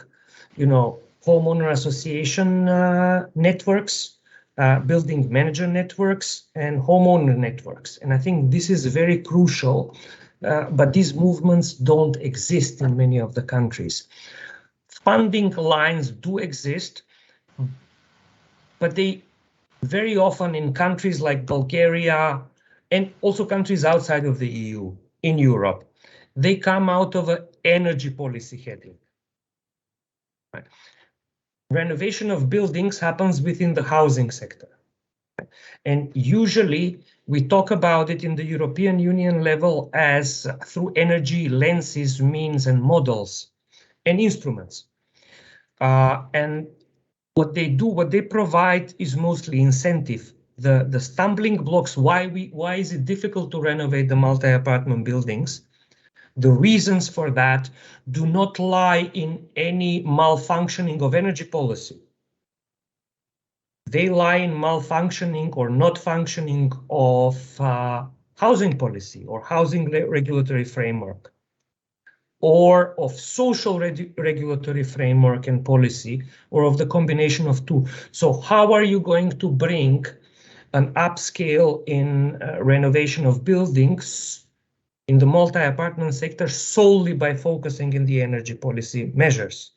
you know, homeowner association networks, building manager networks, and homeowner networks. And I think this is very crucial, but these movements don't exist in many of the countries. Funding lines do exist, but they very often in countries like Bulgaria and also countries outside of the EU, in Europe, they come out of an energy policy heading. Right. Renovation of buildings happens within the housing sector. And usually we talk about it in the European Union level as through energy lenses, means and models and instruments. And what they provide is mostly incentive. The stumbling blocks, why is it difficult to renovate the multi-apartment buildings? The reasons for that do not lie in any malfunctioning of energy policy. They lie in malfunctioning or not functioning of housing policy or housing regulatory framework, or of social regulatory framework and policy, or of the combination of two. So how are you going to bring an upscale in renovation of buildings in the multi-apartment sector solely by focusing in the energy policy measures?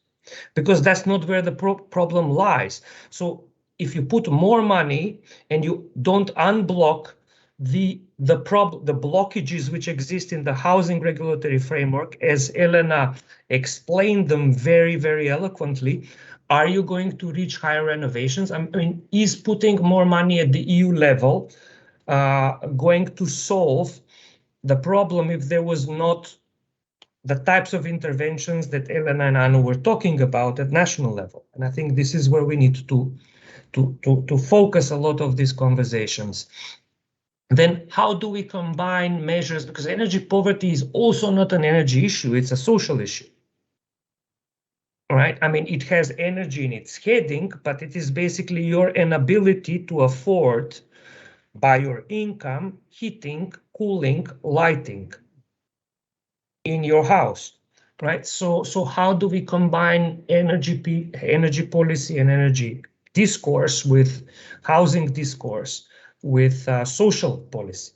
Because that's not where the problem lies. So if you put more money and you don't unblock the blockages which exist in the housing regulatory framework, as Elena explained them very, very eloquently, are you going to reach higher renovations? I mean, is putting more money at the EU level going to solve the problem if there was not the types of interventions that Elena and Anu were talking about at national level? And I think this is where we need to focus a lot of these conversations. Then how do we combine measures? Because energy poverty is also not an energy issue, it's a social issue. Right? I mean, it has energy in its heading, but it is basically your inability to afford by your income, heating, cooling, lighting in your house, right? So how do we combine energy policy and energy discourse with housing discourse, with social policy,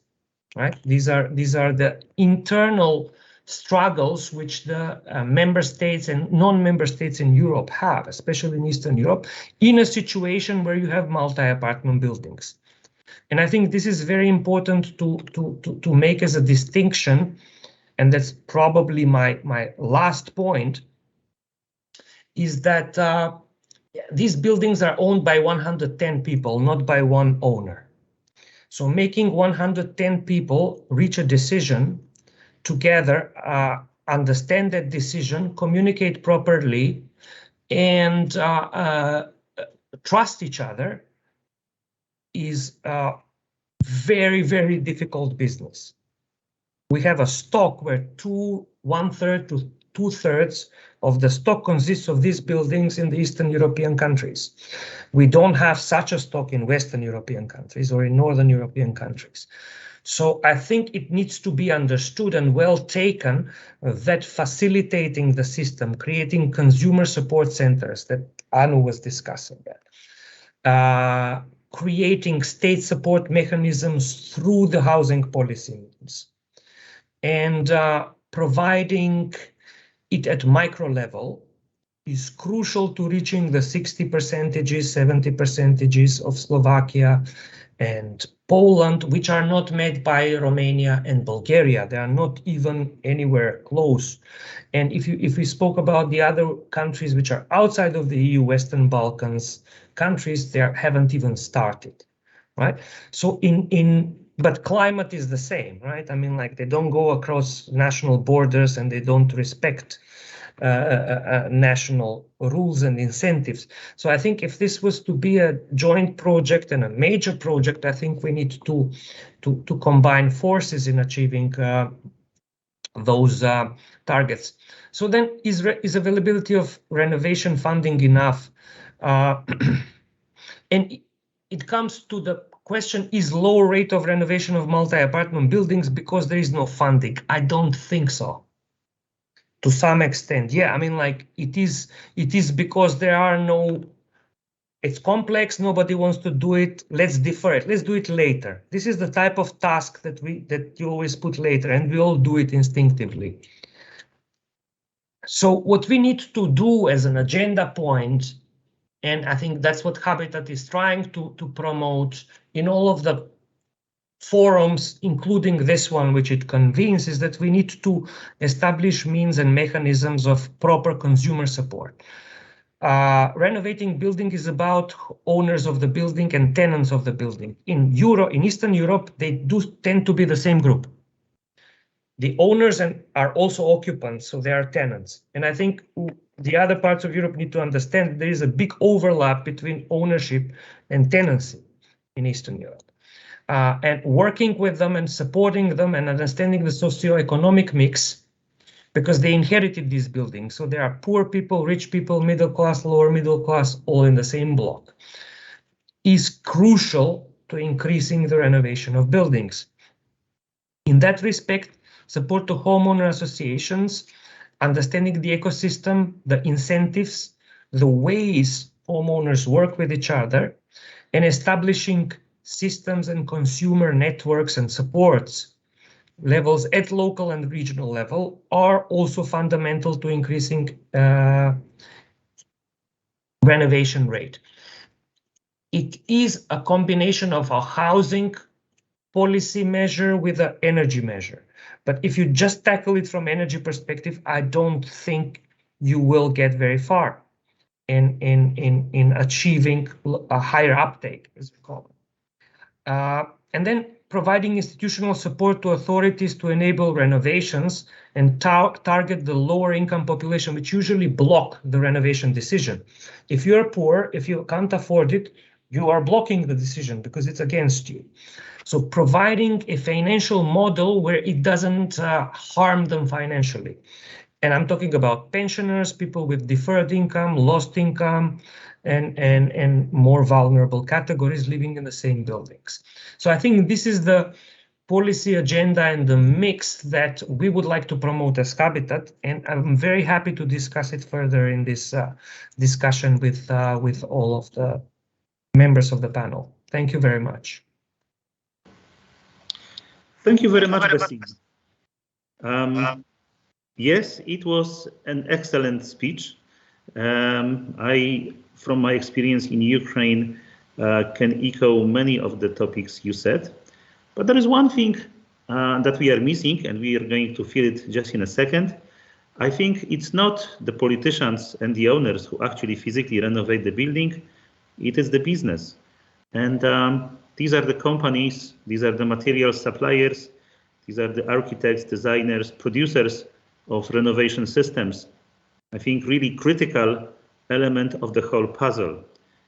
right? These are the internal struggles which the member states and non-member states in Europe have, especially in Eastern Europe, in a situation where you have multi-apartment buildings. And I think this is very important to make as a distinction. And that's probably my last point, is that these buildings are owned by 110 people, not by one owner. So making 110 people reach a decision together, understand that decision, communicate properly, and trust each other is a very, very difficult business. We have a stock where 1/3 to 2/3 of the stock consists of these buildings in the Eastern European countries. We don't have such a stock in Western European countries or in Northern European countries. So I think it needs to be understood and well taken that facilitating the system, creating consumer support centers that Anu was discussing, creating state support mechanisms through the housing policy means, and providing it at micro level is crucial to reaching the 60%, 70% of Slovakia and Poland, which are not met by Romania and Bulgaria. They are not even anywhere close. And if we spoke about the other countries which are outside of the EU, Western Balkans countries, they haven't even started, right? So but climate is the same, right? I mean, like, they don't go across national borders and they don't respect national rules and incentives. So I think if this was to be a joint project and a major project, I think we need to combine forces in achieving those targets. So then is availability of renovation funding enough? And it comes to the question, is low rate of renovation of multi-apartment buildings because there is no funding? I don't think so. To some extent, yeah, I mean, like, it is because there are no, it's complex, nobody wants to do it, let's defer it, let's do it later. This is the type of task that you always put later, and we all do it instinctively. So what we need to do as an agenda point, and I think that's what Habitat is trying to promote in all of the forums, including this one, which it convenes, is that we need to establish means and mechanisms of proper consumer support. renovating building is about owners of the building and tenants of the building. In Eastern Europe, they do tend to be the same group. The owners are also occupants, so they are tenants. And I think the other parts of Europe need to understand there is a big overlap between ownership and tenancy in Eastern Europe. And working with them and supporting them and understanding the socioeconomic mix, because they inherited these buildings. So there are poor people, rich people, middle class, lower middle class, all in the same block, is crucial to increasing the renovation of buildings. In that respect, support to homeowner associations, understanding the ecosystem, the incentives, the ways homeowners work with each other, and establishing systems and consumer networks and supports levels at local and regional level are also fundamental to increasing renovation rate. It is a combination of a housing policy measure with an energy measure. But if you just tackle it from energy perspective, I don't think you will get very far in achieving a higher uptake, as we call it. And then providing institutional support to authorities to enable renovations and target the lower income population, which usually block the renovation decision. If you're poor, if you can't afford it, you are blocking the decision because it's against you. So providing a financial model where it doesn't harm them financially. And I'm talking about pensioners, people with deferred income, lost income, and more vulnerable categories living in the same buildings. So I think this is the policy agenda and the mix that we would like to promote as Habitat, and I'm very happy to discuss it further in this discussion with all of the members of the panel. Thank you very much. Thank you very much, Basim. Yes, it was an excellent speech. I, from my experience in Ukraine, can echo many of the topics you said. But there is one thing that we are missing, and we are going to feel it just in a second. I think it's not the politicians and the owners who actually physically renovate the building. It is the business. And these are the companies, these are the material suppliers, these are the architects, designers, producers of renovation systems. I think really critical element of the whole puzzle.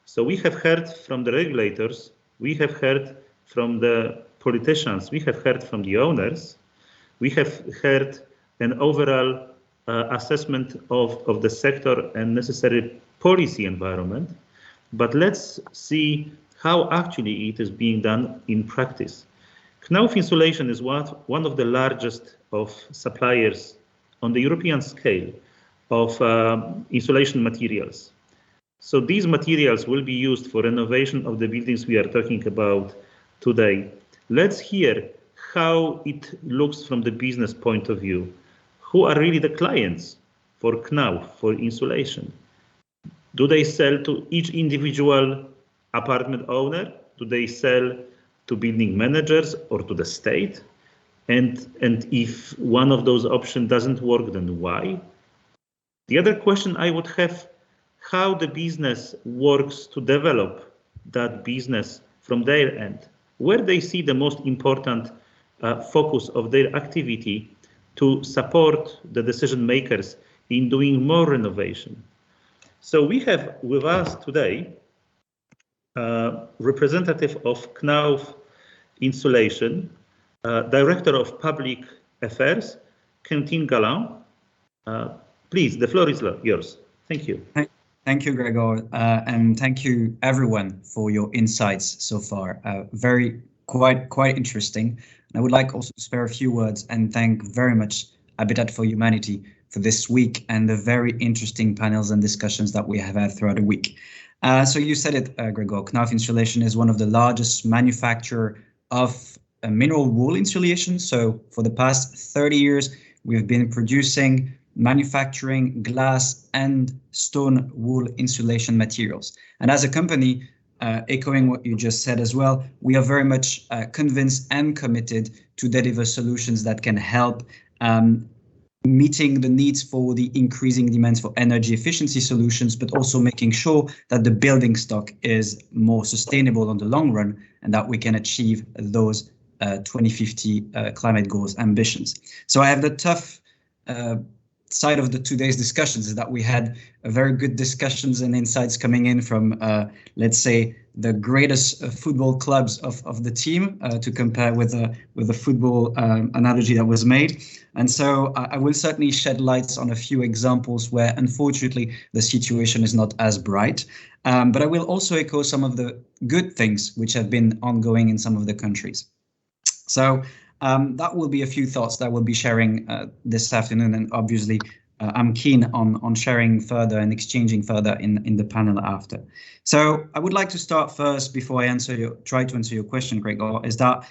So we have heard from the regulators, we have heard from the politicians, we have heard from the owners, we have heard an overall assessment of the sector and necessary policy environment. But let's see how actually it is being done in practice. Knauf Insulation is one of the largest of suppliers on the European scale of insulation materials. So these materials will be used for renovation of the buildings we are talking about today. Let's hear how it looks from the business point of view. Who are really the clients for Knauf, for insulation? Do they sell to each individual apartment owner? Do they sell to building managers or to the state? And if one of those options doesn't work, then why? The other question I would have, how the business works to develop that business from their end, where they see the most important focus of their activity to support the decision makers in doing more renovation. So we have with us today representative of Knauf Insulation, Director of Public Affairs, Quentin Galland. Please, the floor is yours. Thank you. Thank you, Gregor, and thank you everyone for your insights so far. Quite interesting. And I would like also to spare a few words and thank very much Habitat for Humanity for this week and the very interesting panels and discussions that we have had throughout the week. So you said it, Gregor, Knauf Insulation is one of the largest manufacturer of mineral wool insulation. So for the past 30 years, we've been producing, manufacturing glass and stone wool insulation materials. And as a company, echoing what you just said as well, we are very much convinced and committed to deliver solutions that can help meeting the needs for the increasing demands for energy efficiency solutions, but also making sure that the building stock is more sustainable on the long run and that we can achieve those 2050 climate goals ambitions. So I have the tough side of the today's discussions is that we had a very good discussions and insights coming in from, let's say, the greatest football clubs of the team to compare with the football analogy that was made. And so I will certainly shed lights on a few examples where, unfortunately, the situation is not as bright. But I will also echo some of the good things which have been ongoing in some of the countries. So that will be a few thoughts that we'll be sharing this afternoon, and obviously I'm keen on sharing further and exchanging further in the panel after. So I would like to start first, before I try to answer your question, Gregor, is that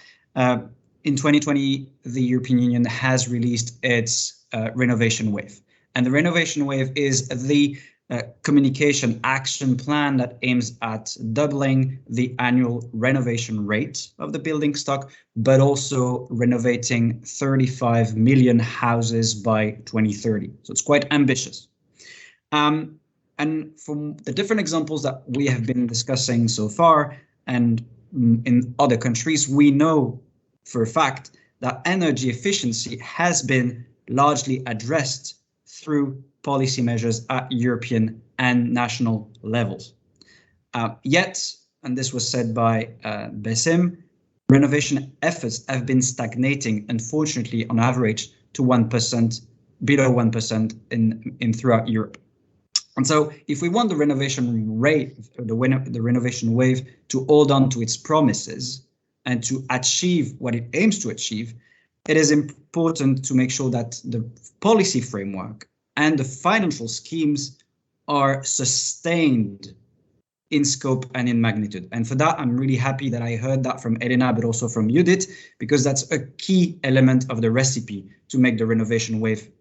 in 2020 the European Union has released its Renovation Wave, and the Renovation Wave is the communication action plan that aims at doubling the annual renovation rate of the building stock, but also renovating 35 million houses by 2030. So it's quite ambitious. And from the different examples that we have been discussing so far and in other countries, we know for a fact that energy efficiency has been largely addressed through policy measures at European and national levels. Yet, and this was said by Besim, renovation efforts have been stagnating, unfortunately, on average to 1%, below 1% in throughout Europe. And so if we want the renovation rate, the renovation wave to hold on to its promises and to achieve what it aims to achieve, it is important to make sure that the policy framework and the financial schemes are sustained in scope and in magnitude. And for that, I'm really happy that I heard that from Elena, but also from Judith, because that's a key element of the recipe to make the renovation wave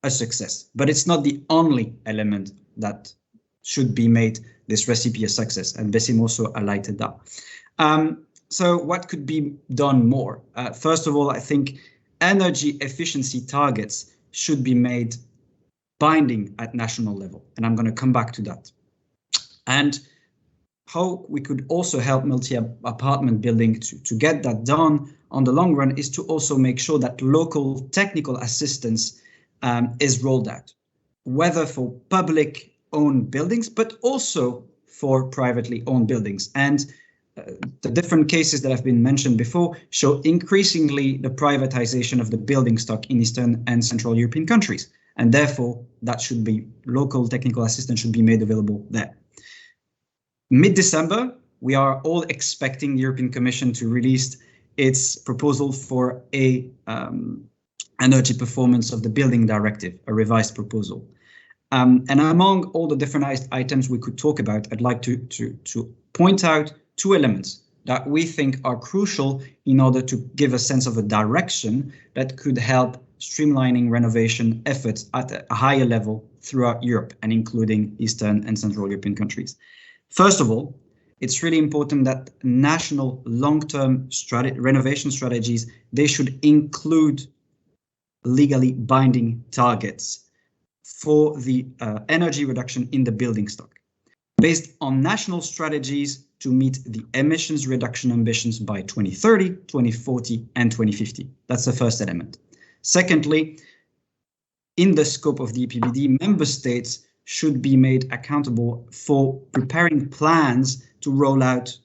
a success. But it's not the only element that should be made this recipe a success. And Besim also highlighted that. So what could be done more? First of all, I think energy efficiency targets should be made binding at national level, and I'm going to come back to that. And how we could also help multi-apartment building to get that done on the long run is to also make sure that local technical assistance is rolled out, whether for public owned buildings, but also for privately owned buildings. And the different cases that have been mentioned before show increasingly the privatization of the building stock in Eastern and Central European countries. And therefore, that should be local technical assistance should be made available there. Mid-December, we are all expecting the European Commission to release its proposal for a energy performance of the building directive, a revised proposal. And among all the different items we could talk about, I'd like to point out two elements that we think are crucial in order to give a sense of a direction that could help streamlining renovation efforts at a higher level throughout Europe and including Eastern and Central European countries. First of all, it's really important that national long-term renovation strategies, they should include legally binding targets for the energy reduction in the building stock, based on national strategies to meet the emissions reduction ambitions by 2030, 2040, and 2050. That's the first element. Secondly, in the scope of the EPBD, member states should be made accountable for preparing plans to roll out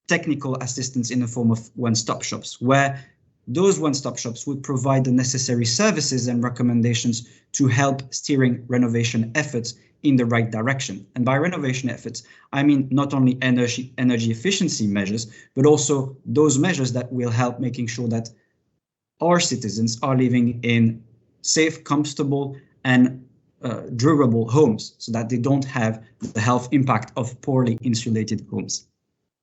technical assistance in the form of one-stop shops, where those one-stop shops would provide the necessary services and recommendations to help steering renovation efforts in the right direction. And by renovation efforts, I mean not only energy efficiency measures, but also those measures that will help making sure that our citizens are living in safe, comfortable, and durable homes, so that they don't have the health impact of poorly insulated homes.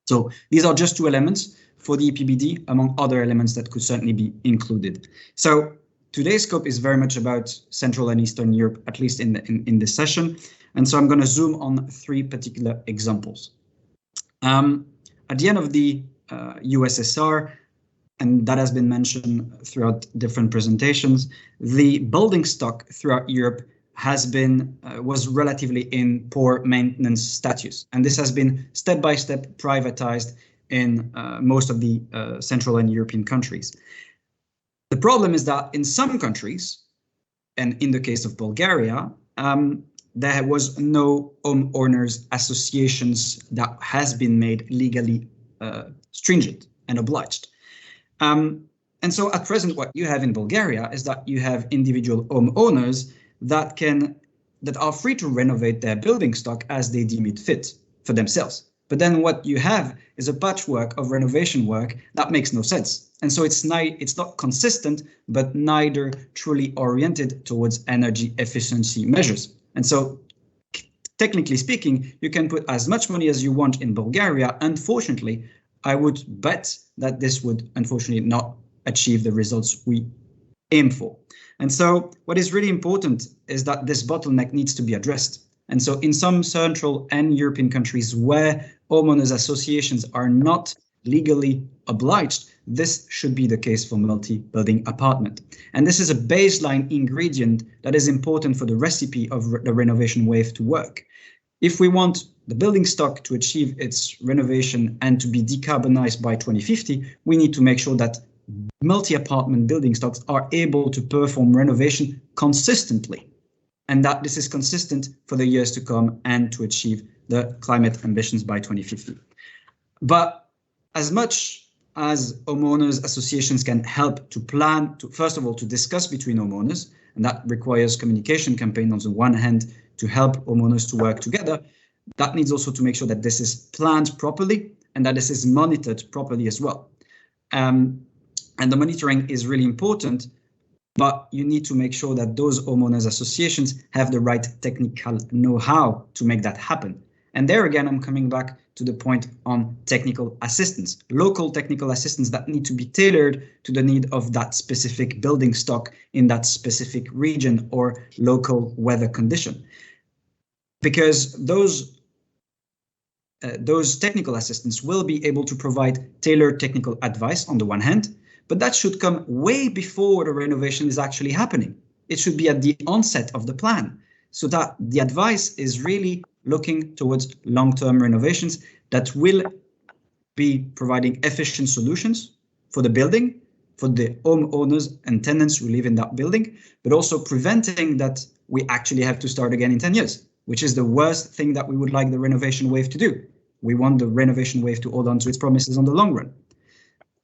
So these are just two elements for the EPBD, among other elements that could certainly be included. So today's scope is very much about Central and Eastern Europe, at least in this session. And so I'm going to zoom on three particular examples. At the end of the USSR, and that has been mentioned throughout different presentations, the building stock throughout Europe was relatively in poor maintenance status, and this has been step by step privatized in most of the Central and European countries. The problem is that in some countries, and in the case of Bulgaria, there was no homeowners associations that has been made legally stringent and obliged. And so at present, what you have in Bulgaria is that you have individual homeowners that are free to renovate their building stock as they deem it fit for themselves. But then what you have is a patchwork of renovation work that makes no sense. And so it's not consistent, but neither truly oriented towards energy efficiency measures. And so technically speaking, you can put as much money as you want in Bulgaria. Unfortunately, I would bet that this would unfortunately not achieve the results we aim for. And so what is really important is that this bottleneck needs to be addressed. And so in some Central and European countries where homeowners associations are not legally obliged, this should be the case for multi-building apartment. And this is a baseline ingredient that is important for the recipe of the renovation wave to work. If we want the building stock to achieve its renovation and to be decarbonized by 2050, we need to make sure that multi-apartment building stocks are able to perform renovation consistently, and that this is consistent for the years to come and to achieve the climate ambitions by 2050. But as much as homeowners associations can help to plan, first of all, to discuss between homeowners, and that requires communication campaign on the one hand to help homeowners to work together, that needs also to make sure that this is planned properly and that this is monitored properly as well. And the monitoring is really important, but you need to make sure that those homeowners associations have the right technical know-how to make that happen. And there again, I'm coming back to the point on technical assistance, local technical assistance that need to be tailored to the need of that specific building stock in that specific region or local weather condition. Because those technical assistants will be able to provide tailored technical advice on the one hand, but that should come way before the renovation is actually happening. It should be at the onset of the plan, so that the advice is really looking towards long-term renovations that will be providing efficient solutions for the building, for the homeowners and tenants who live in that building, but also preventing that we actually have to start again in 10 years, which is the worst thing that we would like the renovation wave to do. We want the renovation wave to hold on to its promises on the long run.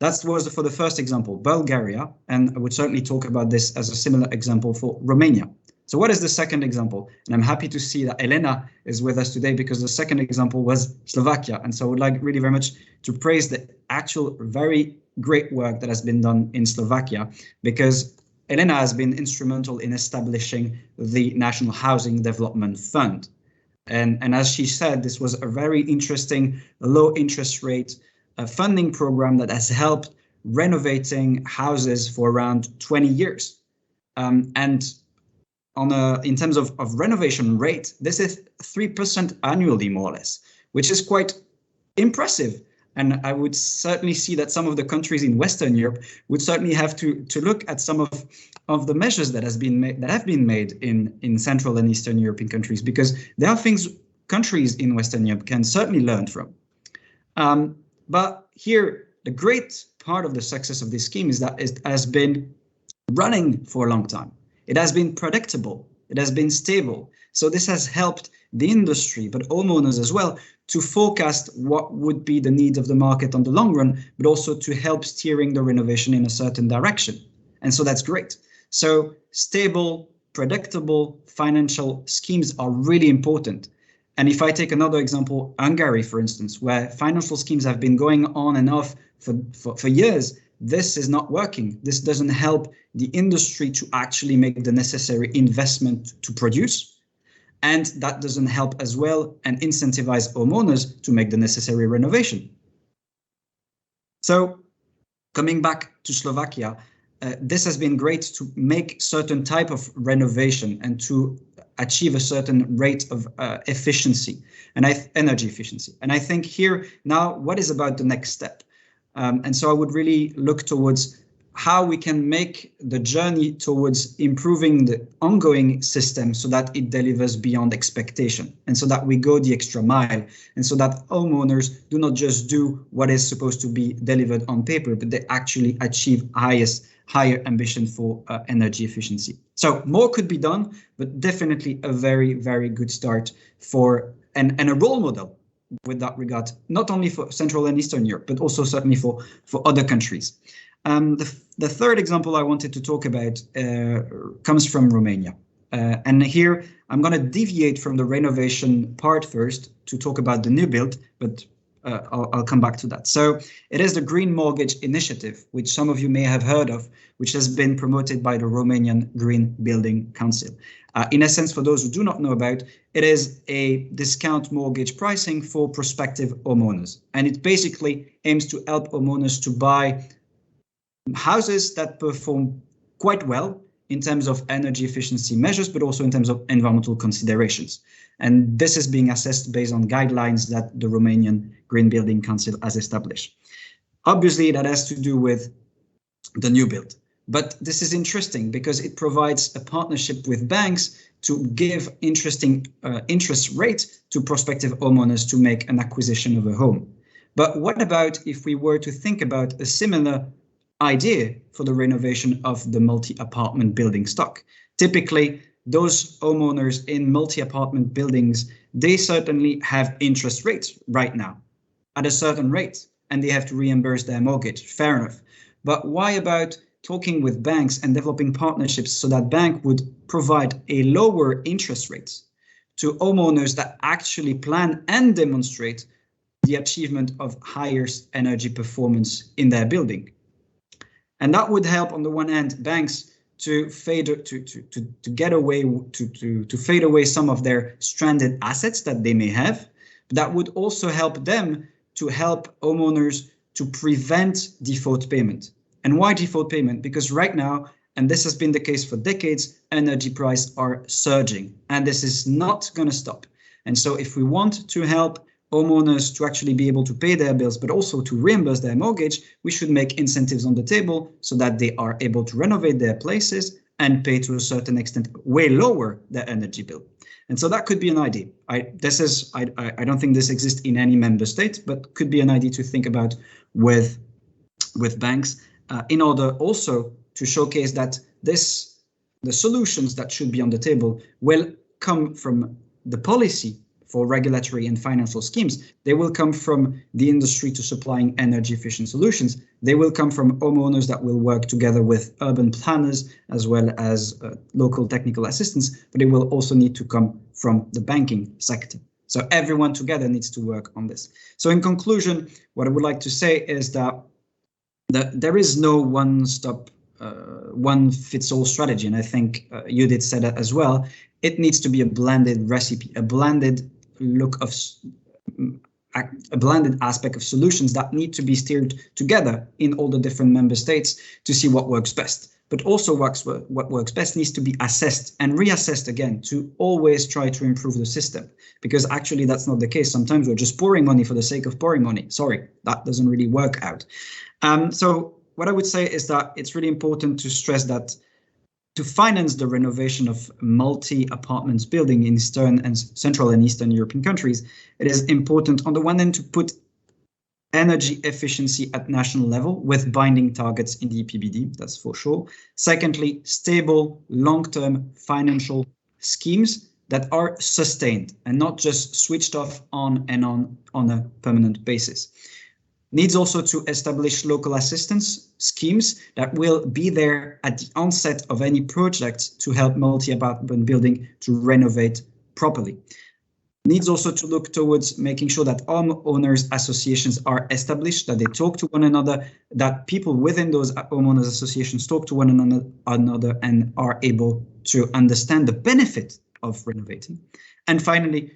That was for the first example, Bulgaria, and I would certainly talk about this as a similar example for Romania. So what is the second example? And I'm happy to see that Elena is with us today because the second example was Slovakia. And so I would like really very much to praise the actual very great work that has been done in Slovakia, because Elena has been instrumental in establishing the National Housing Development Fund. And as she said, this was a very interesting low interest rate funding program that has helped renovating houses for around 20 years. And in terms of renovation rate, this is 3% annually, more or less, which is quite impressive. And I would certainly see that some of the countries in Western Europe would certainly have to look at some of the measures that have been made in Central and Eastern European countries, because there are things countries in Western Europe can certainly learn from. But here, the great part of the success of this scheme is that it has been running for a long time. It has been predictable. It has been stable. So this has helped the industry, but homeowners as well, to forecast what would be the needs of the market on the long run, but also to help steering the renovation in a certain direction. And so that's great. So stable, predictable financial schemes are really important. And if I take another example, Hungary, for instance, where financial schemes have been going on and off for years, this is not working. This doesn't help the industry to actually make the necessary investment to produce. And that doesn't help as well and incentivize homeowners to make the necessary renovation. So coming back to Slovakia, this has been great to make certain type of renovation and to achieve a certain rate of efficiency and energy efficiency. And I think here now, what is about the next step? And so I would really look towards how we can make the journey towards improving the ongoing system so that it delivers beyond expectation, and so that we go the extra mile, and so that homeowners do not just do what is supposed to be delivered on paper, but they actually achieve higher ambition for energy efficiency. So more could be done, but definitely a very, very good start for and a role model with that regard, not only for Central and Eastern Europe, but also certainly for other countries. The third example I wanted to talk about comes from Romania. And here I'm going to deviate from the renovation part first to talk about the new build, but I'll come back to that. So it is the Green Mortgage Initiative, which some of you may have heard of, which has been promoted by the Romanian Green Building Council. In essence, for those who do not know about, it is a discount mortgage pricing for prospective homeowners. And it basically aims to help homeowners to buy houses that perform quite well in terms of energy efficiency measures, but also in terms of environmental considerations. And this is being assessed based on guidelines that the Romanian Green Building Council has established. Obviously, that has to do with the new build. But this is interesting because it provides a partnership with banks to give interesting interest rates to prospective homeowners to make an acquisition of a home. But what about if we were to think about a similar idea for the renovation of the multi-apartment building stock? Typically, those homeowners in multi-apartment buildings, they certainly have interest rates right now at a certain rate, and they have to reimburse their mortgage. Fair enough. But why about talking with banks and developing partnerships so that bank would provide a lower interest rates to homeowners that actually plan and demonstrate the achievement of higher energy performance in their building? And that would help, on the one hand, banks to fade away some of their stranded assets that they may have. But that would also help them to help homeowners to prevent default payment. And why default payment? Because right now, and this has been the case for decades, energy prices are surging, and this is not going to stop. And so if we want to help homeowners to actually be able to pay their bills, but also to reimburse their mortgage, we should make incentives on the table so that they are able to renovate their places and pay to a certain extent way lower their energy bill. And so that could be an idea. I don't think this exists in any member state, but could be an idea to think about with banks in order also to showcase that the solutions that should be on the table will come from the policy for regulatory and financial schemes. They will come from the industry to supplying energy efficient solutions. They will come from homeowners that will work together with urban planners as well as local technical assistance, but it will also need to come from the banking sector. So everyone together needs to work on this. So in conclusion, what I would like to say is that there is no one-fits-all strategy, and I think Judith said that as well. It needs to be a blended recipe, a blended aspect of solutions that need to be steered together in all the different member states to see what works best. But also what works best needs to be assessed and reassessed again to always try to improve the system, because actually that's not the case. Sometimes we're just pouring money for the sake of pouring money. Sorry, that doesn't really work out. So what I would say is that it's really important to stress that to finance the renovation of multi-apartments building in Central and Eastern European countries, it is important on the one hand to put energy efficiency at national level with binding targets in the EPBD, that's for sure. Secondly, stable long-term financial schemes that are sustained and not just switched off on and on a permanent basis. Needs also to establish local assistance schemes that will be there at the onset of any project to help multi-apartment building to renovate properly. Needs also to look towards making sure that homeowners associations are established, that they talk to one another, that people within those homeowners associations talk to one another and are able to understand the benefit of renovating. And finally,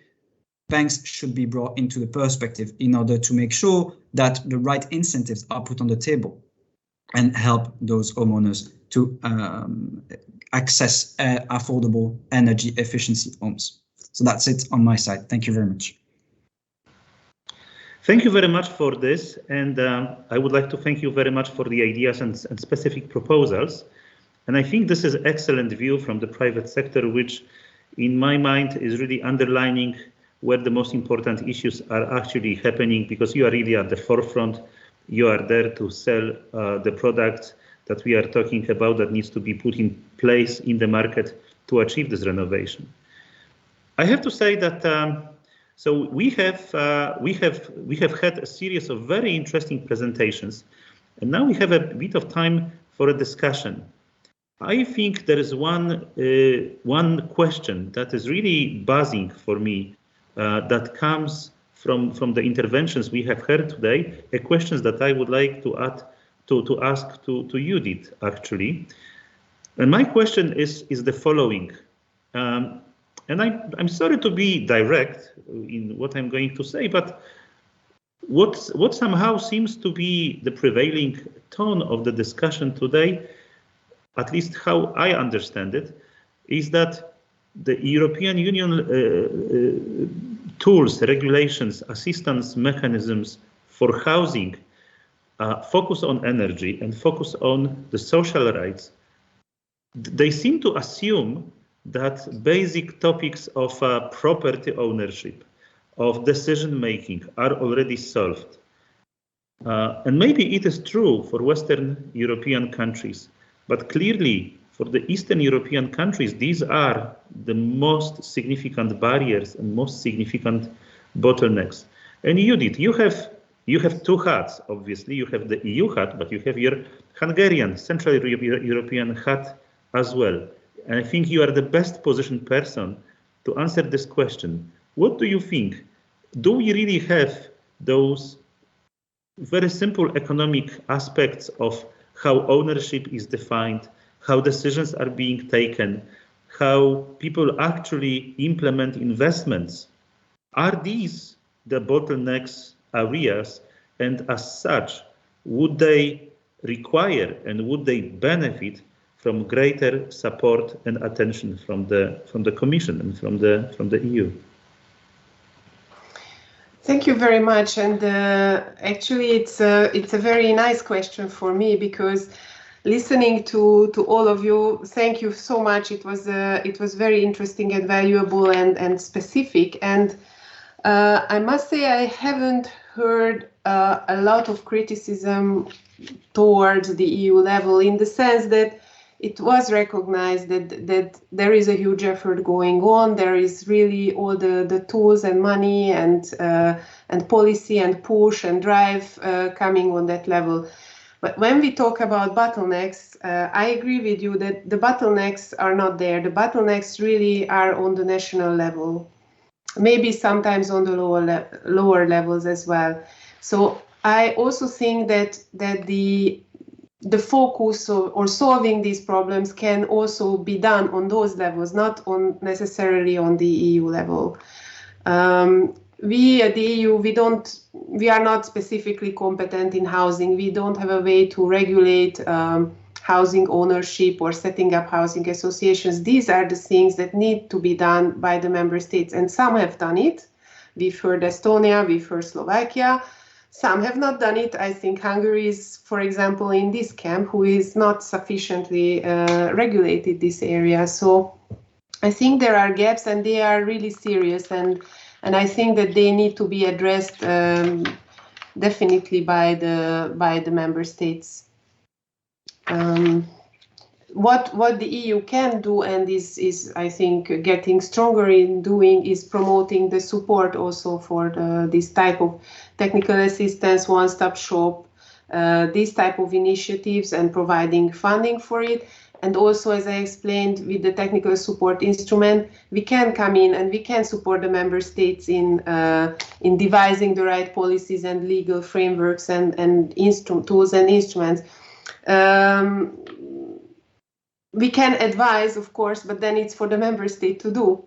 banks should be brought into the perspective in order to make sure that the right incentives are put on the table and help those homeowners to access affordable energy efficiency homes. So that's it on my side. Thank you very much. Thank you very much for this, and I would like to thank you very much for the ideas and specific proposals. And I think this is excellent view from the private sector, which in my mind is really underlining where the most important issues are actually happening, because you are really at the forefront. You are there to sell the products that we are talking about that needs to be put in place in the market to achieve this renovation. I have to say that so we have had a series of very interesting presentations, and now we have a bit of time for a discussion. I think there is one question that is really buzzing for me that comes from the interventions we have heard today, a question that I would like to ask to Judith, actually. And my question is the following. And I'm sorry to be direct in what I'm going to say, but what somehow seems to be the prevailing tone of the discussion today, at least how I understand it, is that the European Union tools, regulations, assistance mechanisms for housing focus on energy and focus on the social rights. They seem to assume that basic topics of property ownership, of decision making are already solved. And maybe it is true for Western European countries, but clearly for the Eastern European countries, these are the most significant barriers and most significant bottlenecks. And Judith, you have two hats, obviously. You have the EU hat, but you have your Hungarian, Central European hat as well. And I think you are the best positioned person to answer this question. What do you think? Do we really have those very simple economic aspects of how ownership is defined, how decisions are being taken, how people actually implement investments? Are these the bottlenecks areas? And as such, would they require and would they benefit from greater support and attention from the Commission and from the EU? Thank you very much. And actually, it's a very nice question for me, because listening to all of you, thank you so much. It was very interesting and valuable and specific. And I must say I haven't heard a lot of criticism towards the EU level, in the sense that it was recognized that there is a huge effort going on. There is really all the tools and money and policy and push and drive coming on that level. But when we talk about bottlenecks, I agree with you that the bottlenecks are not there. The bottlenecks really are on the national level, maybe sometimes on the lower levels as well. So I also think that the focus or solving these problems can also be done on those levels, not necessarily on the EU level. We at the EU, we are not specifically competent in housing. We don't have a way to regulate housing ownership or setting up housing associations. These are the things that need to be done by the member states, and some have done it. We've heard Estonia, we've heard Slovakia. Some have not done it. I think Hungary is, for example, in this camp, who is not sufficiently regulated this area. So I think there are gaps, and they are really serious, and I think that they need to be addressed definitely by the member states. What the EU can do, and is I think getting stronger in doing, is promoting the support also for this type of technical assistance, one-stop shop, these type of initiatives, and providing funding for it. And also, as I explained, with the technical support instrument, we can come in and we can support the member states in devising the right policies and legal frameworks and tools and instruments. We can advise, of course, but then it's for the member state to do.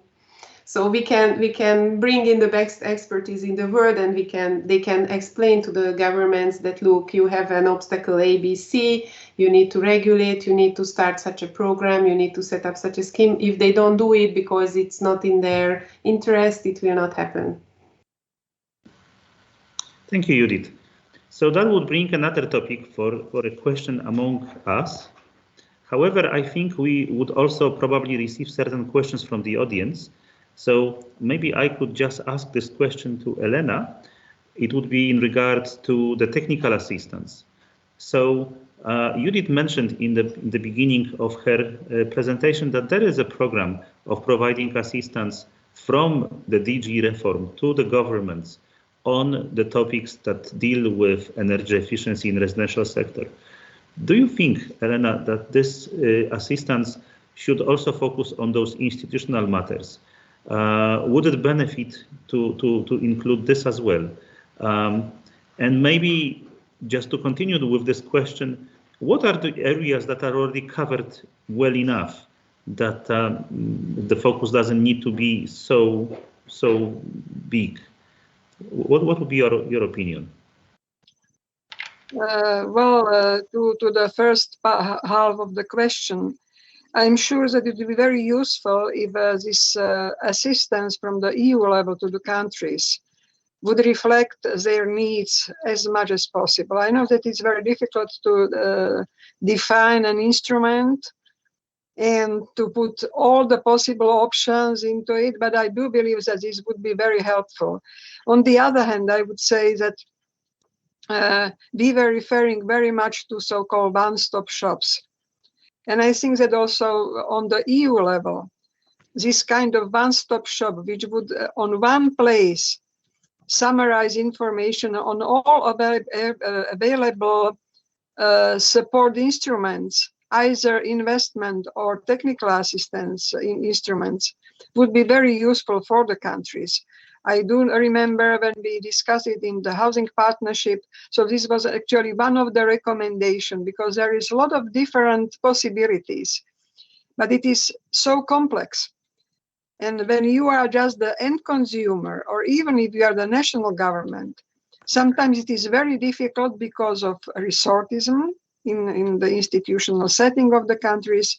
So we can bring in the best expertise in the world, and they can explain to the governments that, look, you have an obstacle ABC, you need to regulate, you need to start such a program, you need to set up such a scheme. If they don't do it because it's not in their interest, it will not happen. Thank you, Judith. So that would bring another topic for a question among us. However, I think we would also probably receive certain questions from the audience. So maybe I could just ask this question to Elena. It would be in regards to the technical assistance. So Judith mentioned in the beginning of her presentation that there is a program of providing assistance from the DG reform to the governments on the topics that deal with energy efficiency in residential sector. Do you think, Elena, that this assistance should also focus on those institutional matters? Would it benefit to include this as well? And maybe just to continue with this question, what are the areas that are already covered well enough that the focus doesn't need to be so big? What would be your opinion? To the first half of the question, I'm sure that it would be very useful if this assistance from the EU level to the countries would reflect their needs as much as possible. I know that it's very difficult to define an instrument and to put all the possible options into it, but I do believe that this would be very helpful. On the other hand, I would say that we were referring very much to so-called one-stop shops. And I think that also on the EU level, this kind of one-stop shop, which would on one place summarize information on all available support instruments, either investment or technical assistance instruments, would be very useful for the countries. I do remember when we discussed it in the housing partnership. So this was actually one of the recommendations, because there is a lot of different possibilities, but it is so complex. And when you are just the end consumer, or even if you are the national government, sometimes it is very difficult because of resortism in the institutional setting of the countries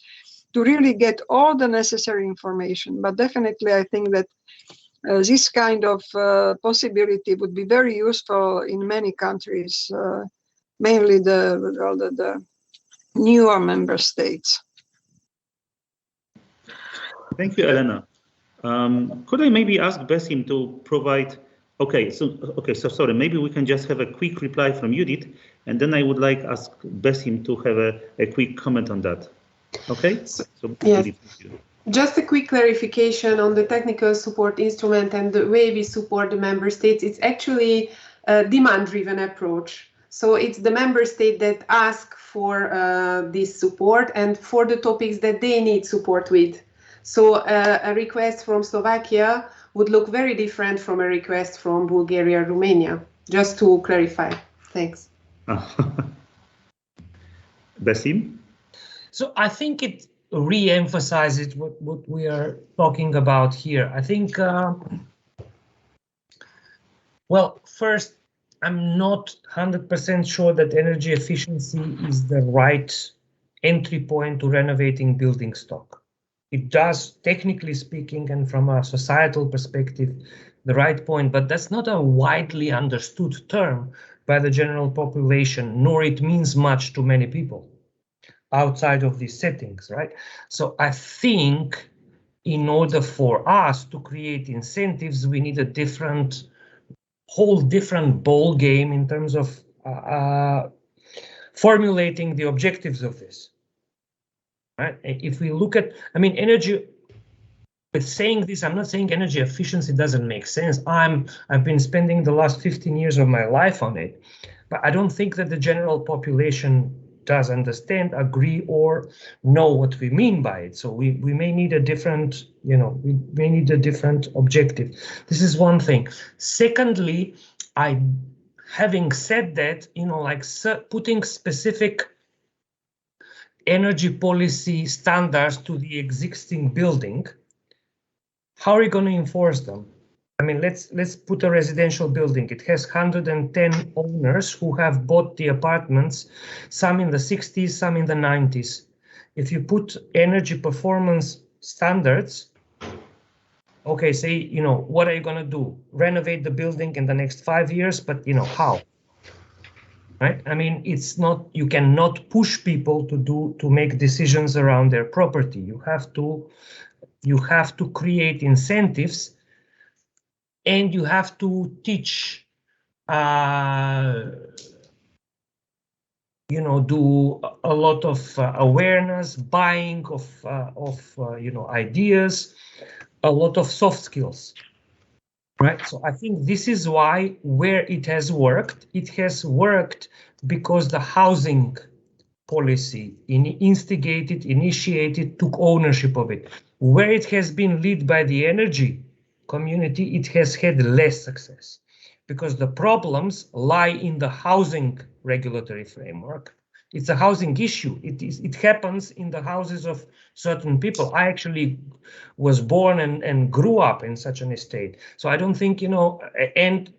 to really get all the necessary information. But definitely, I think that this kind of possibility would be very useful in many countries, mainly the newer member states. Thank you, Elena. Could I maybe ask Besim to provide? Okay, so sorry. Maybe we can just have a quick reply from Judith, and then I would like ask Besim to have a quick comment on that. Okay. So yes. Judith, thank you. Just a quick clarification on the technical support instrument and the way we support the member states. It's actually a demand-driven approach. So it's the member state that asks for this support and for the topics that they need support with. So a request from Slovakia would look very different from a request from Bulgaria, Romania, just to clarify. Thanks. Besim? So I think it re-emphasizes what we are talking about here. I think, well, first, I'm not 100% sure that energy efficiency is the right entry point to renovating building stock. It does, technically speaking, and from a societal perspective, the right point, but that's not a widely understood term by the general population, nor it means much to many people outside of these settings, right? So I think in order for us to create incentives, we need a whole different ball game in terms of formulating the objectives of this. Right? If we look at, I mean, energy, with saying this, I'm not saying energy efficiency doesn't make sense. I've been spending the last 15 years of my life on it, but I don't think that the general population does understand, agree, or know what we mean by it. So we may need a different, we may need a different objective. This is one thing. Secondly, having said that, like putting specific energy policy standards to the existing building, how are you going to enforce them? I mean, let's put a residential building. It has 110 owners who have bought the apartments, some in the 60s, some in the 90s. If you put energy performance standards, okay, say, you know, what are you going to do? Renovate the building in the next 5 years, but, you know, how? Right? I mean, it's not, you cannot push people to make decisions around their property. You have to create incentives, and you have to teach, you know, do a lot of awareness, buying of you know, ideas, a lot of soft skills. Right. So I think this is why, where it has worked because the housing policy initiated, took ownership of it. Where it has been led by the energy community, it has had less success, because the problems lie in the housing regulatory framework. It's a housing issue. It happens in the houses of certain people. I actually was born and grew up in such an estate. So I don't think, you know, and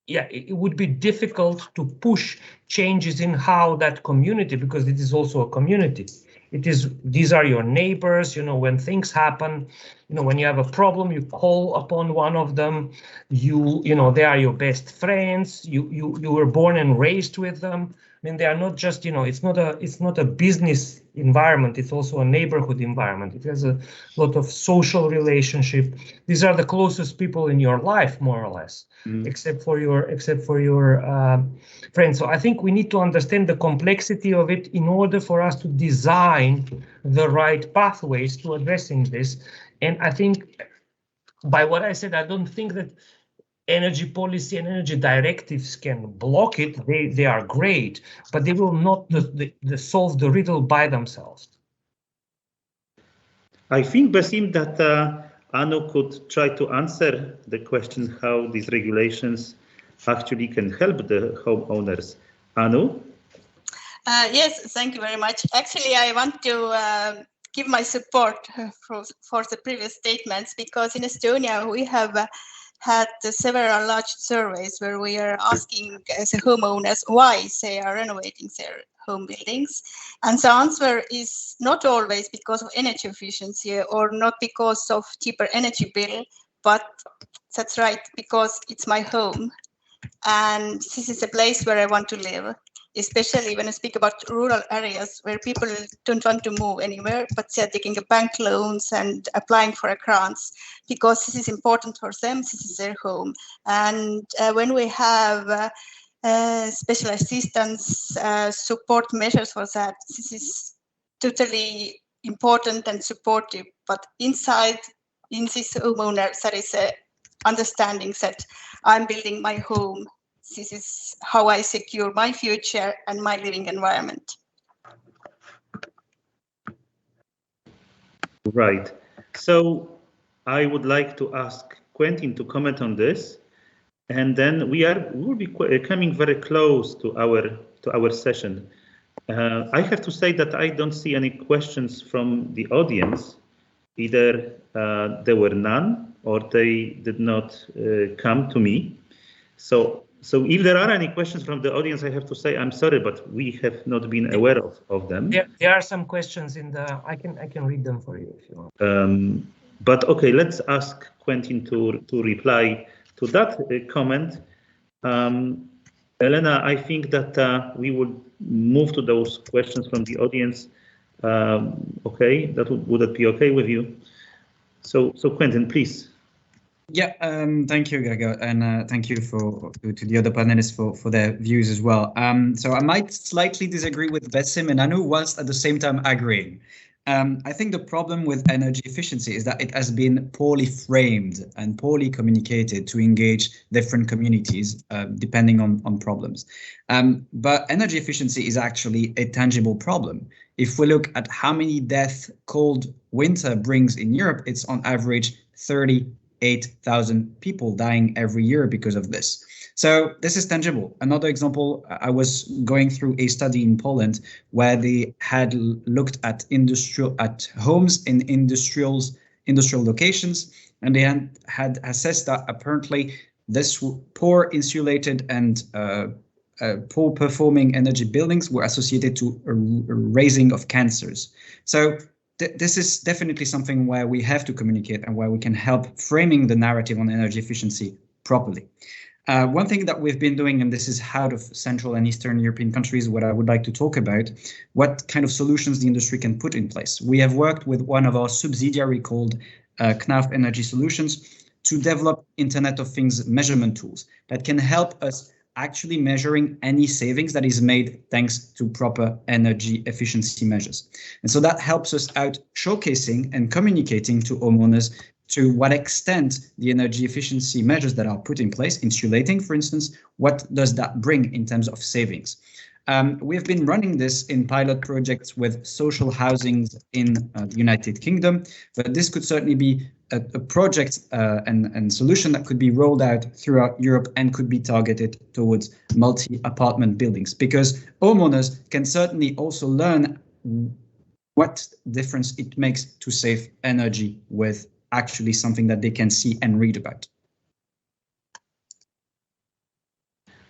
yeah, it would be difficult to push changes in how that community, because it is also a community. These are your neighbors, you know, when things happen, you know, when you have a problem, you call upon one of them, you know, they are your best friends, you were born and raised with them. I mean, they are not just, you know, it's not a business environment, it's also a neighborhood environment. It has a lot of social relationship. These are the closest people in your life, more or less, except for your friends. So I think we need to understand the complexity of it in order for us to design the right pathways to addressing this. And I think, by what I said, I don't think that energy policy and energy directives can block it. They are great, but they will not solve the riddle by themselves. I think, Basim, that Anu could try to answer the question how these regulations actually can help the homeowners. Anu? Yes, thank you very much. Actually, I want to give my support for the previous statements, because in Estonia we have had several large surveys where we are asking the homeowners why they are renovating their home buildings. And the answer is not always because of energy efficiency or not because of cheaper energy bill, but that's right, because it's my home. And this is a place where I want to live, especially when I speak about rural areas where people don't want to move anywhere, but they're taking bank loans and applying for grants because this is important for them. This is their home. And when we have special assistance support measures for that, this is totally important and supportive. But inside, in this homeowner, there is a understanding that I'm building my home. This is how I secure my future and my living environment. Right. So I would like to ask Quentin to comment on this, and then we will be coming very close to our session. I have to say that I don't see any questions from the audience. Either there were none or they did not come to me. So if there are any questions from the audience, I have to say I'm sorry, but we have not been aware of them. There are some questions in the. I can read them for you if you want. But okay, let's ask Quentin to reply to that comment. Elena, I think that we will move to those questions from the audience. Okay, would that be okay with you? So Quentin, please. Yeah, thank you, Gregor, and thank you to the other panelists for their views as well. So I might slightly disagree with Basim and Anu, whilst at the same time agreeing. I think the problem with energy efficiency is that it has been poorly framed and poorly communicated to engage different communities, depending on problems. But energy efficiency is actually a tangible problem. If we look at how many deaths cold winter brings in Europe, it's on average 38,000 people dying every year because of this. So this is tangible. Another example, I was going through a study in Poland where they had looked at homes in industrial locations, and they had assessed that apparently this poor insulated and poor performing energy buildings were associated to a raising of cancers. So this is definitely something where we have to communicate and where we can help framing the narrative on energy efficiency properly. One thing that we've been doing, and this is out of Central and Eastern European countries, what I would like to talk about, what kind of solutions the industry can put in place. We have worked with one of our subsidiary called Knauf Energy Solutions to develop Internet of Things measurement tools that can help us actually measuring any savings that is made thanks to proper energy efficiency measures. And so that helps us out showcasing and communicating to homeowners to what extent the energy efficiency measures that are put in place, insulating, for instance, what does that bring in terms of savings? We've been running this in pilot projects with social housings in the United Kingdom, but this could certainly be a project and solution that could be rolled out throughout Europe and could be targeted towards multi-apartment buildings, because homeowners can certainly also learn what difference it makes to save energy with actually something that they can see and read about.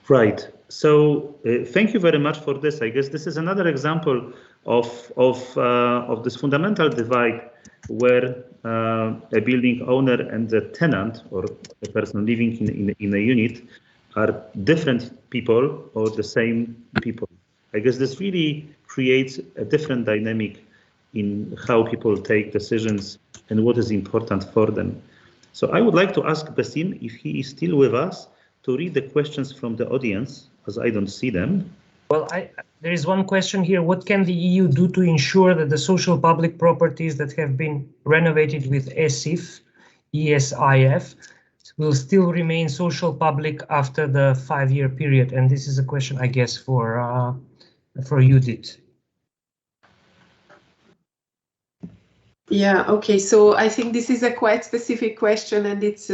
Right. So thank you very much for this. I guess this is another example of this fundamental divide where a building owner and the tenant, or the person living in a unit, are different people or the same people. I guess this really creates a different dynamic in how people take decisions and what is important for them. So I would like to ask Basim, if he is still with us, to read the questions from the audience, as I don't see them. Well, there is one question here. What can the EU do to ensure that the social public properties that have been renovated with ESIF will still remain social public after the 5-year period? And this is a question, I guess, for Judith. Yeah, okay, so I think this is a quite specific question, and it's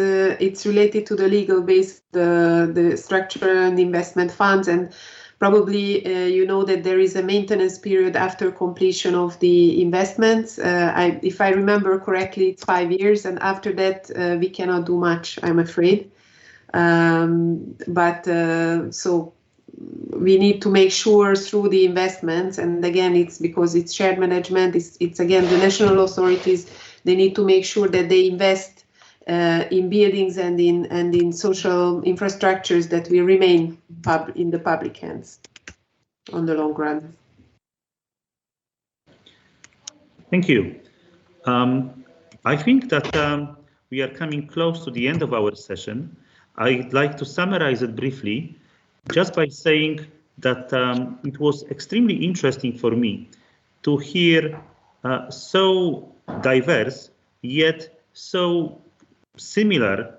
related to the legal base, the structure and investment funds, and probably you know that there is a maintenance period after completion of the investments. If I remember correctly, it's 5 years, and after that we cannot do much, I'm afraid. So we need to make sure through the investments, and again, it's because it's shared management, it's again the national authorities, they need to make sure that they invest in buildings and in social infrastructures that will remain in the public hands on the long run. Thank you. I think that we are coming close to the end of our session. I'd like to summarize it briefly, just by saying that it was extremely interesting for me to hear so diverse yet so similar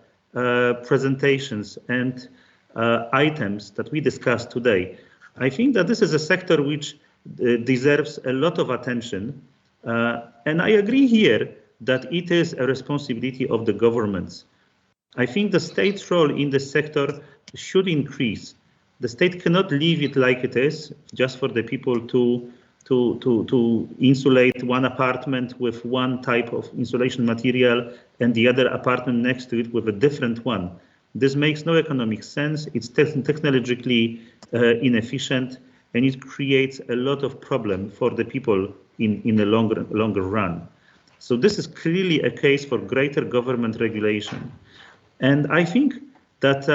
presentations and items that we discussed today. I think that this is a sector which deserves a lot of attention, and I agree here that it is a responsibility of the governments. I think the state's role in this sector should increase. The state cannot leave it like it is, just for the people to insulate one apartment with one type of insulation material and the other apartment next to it with a different one. This makes no economic sense. It's technologically inefficient, and it creates a lot of problem for the people in the longer run. So this is clearly a case for greater government regulation. And I think that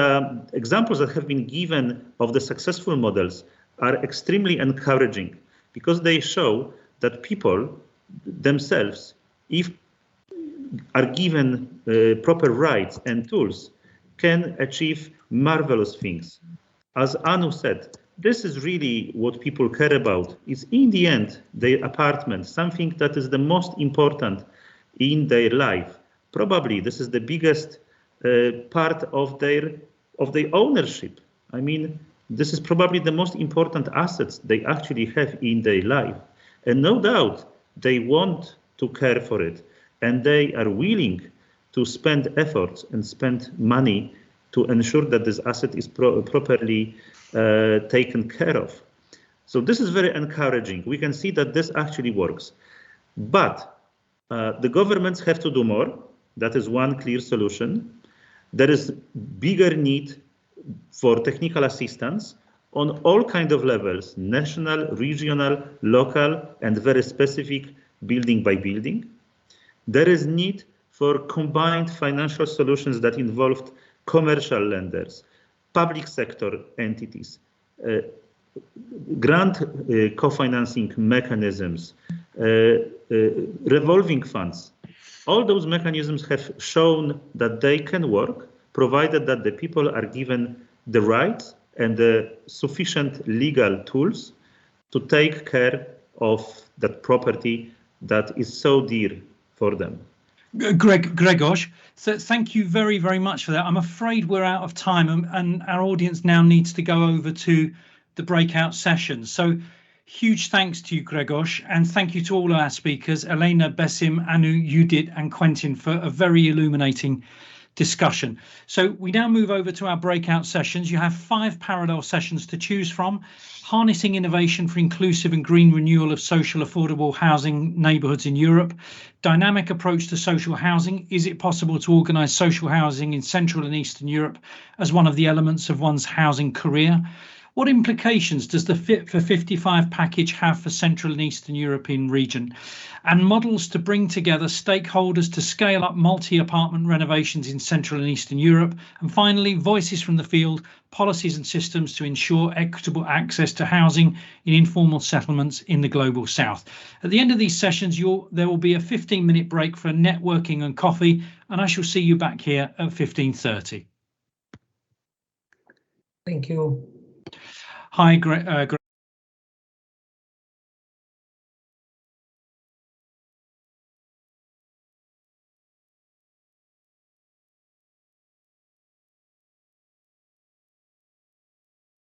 examples that have been given of the successful models are extremely encouraging, because they show that people themselves, if are given proper rights and tools, can achieve marvelous things. As Anu said, this is really what people care about. It's in the end their apartment, something that is the most important in their life. Probably this is the biggest part of their ownership. I mean, this is probably the most important assets they actually have in their life. And no doubt they want to care for it, and they are willing to spend efforts and spend money to ensure that this asset is properly taken care of. So this is very encouraging. We can see that this actually works. But the governments have to do more. That is one clear solution. There is bigger need for technical assistance on all kinds of levels, national, regional, local, and very specific building by building. There is need for combined financial solutions that involved commercial lenders, public sector entities, grant co-financing mechanisms, revolving funds. All those mechanisms have shown that they can work, provided that the people are given the rights and the sufficient legal tools to take care of that property that is so dear for them. Grzegorz, so thank you very, very much for that. I'm afraid we're out of time, and our audience now needs to go over to the breakout session. So huge thanks to you, Grzegorz, and thank you to all our speakers, Elena, Besim, Anu, Judith and Quentin, for a very illuminating discussion. So we now move over to our breakout sessions. You have 5 parallel sessions to choose from: harnessing innovation for inclusive and green renewal of social affordable housing neighbourhoods in Europe, dynamic approach to social housing, is it possible to organise social housing in Central and Eastern Europe as one of the elements of one's housing career? What implications does the Fit for 55 package have for Central and Eastern European region? And models to bring together stakeholders to scale up multi-apartment renovations in Central and Eastern Europe. And finally, voices from the field, policies and systems to ensure equitable access to housing in informal settlements in the global south. At the end of these sessions, there will be a 15-minute break for networking and coffee, and I shall see you back here at 15:30. Thank you. Hi, Greg.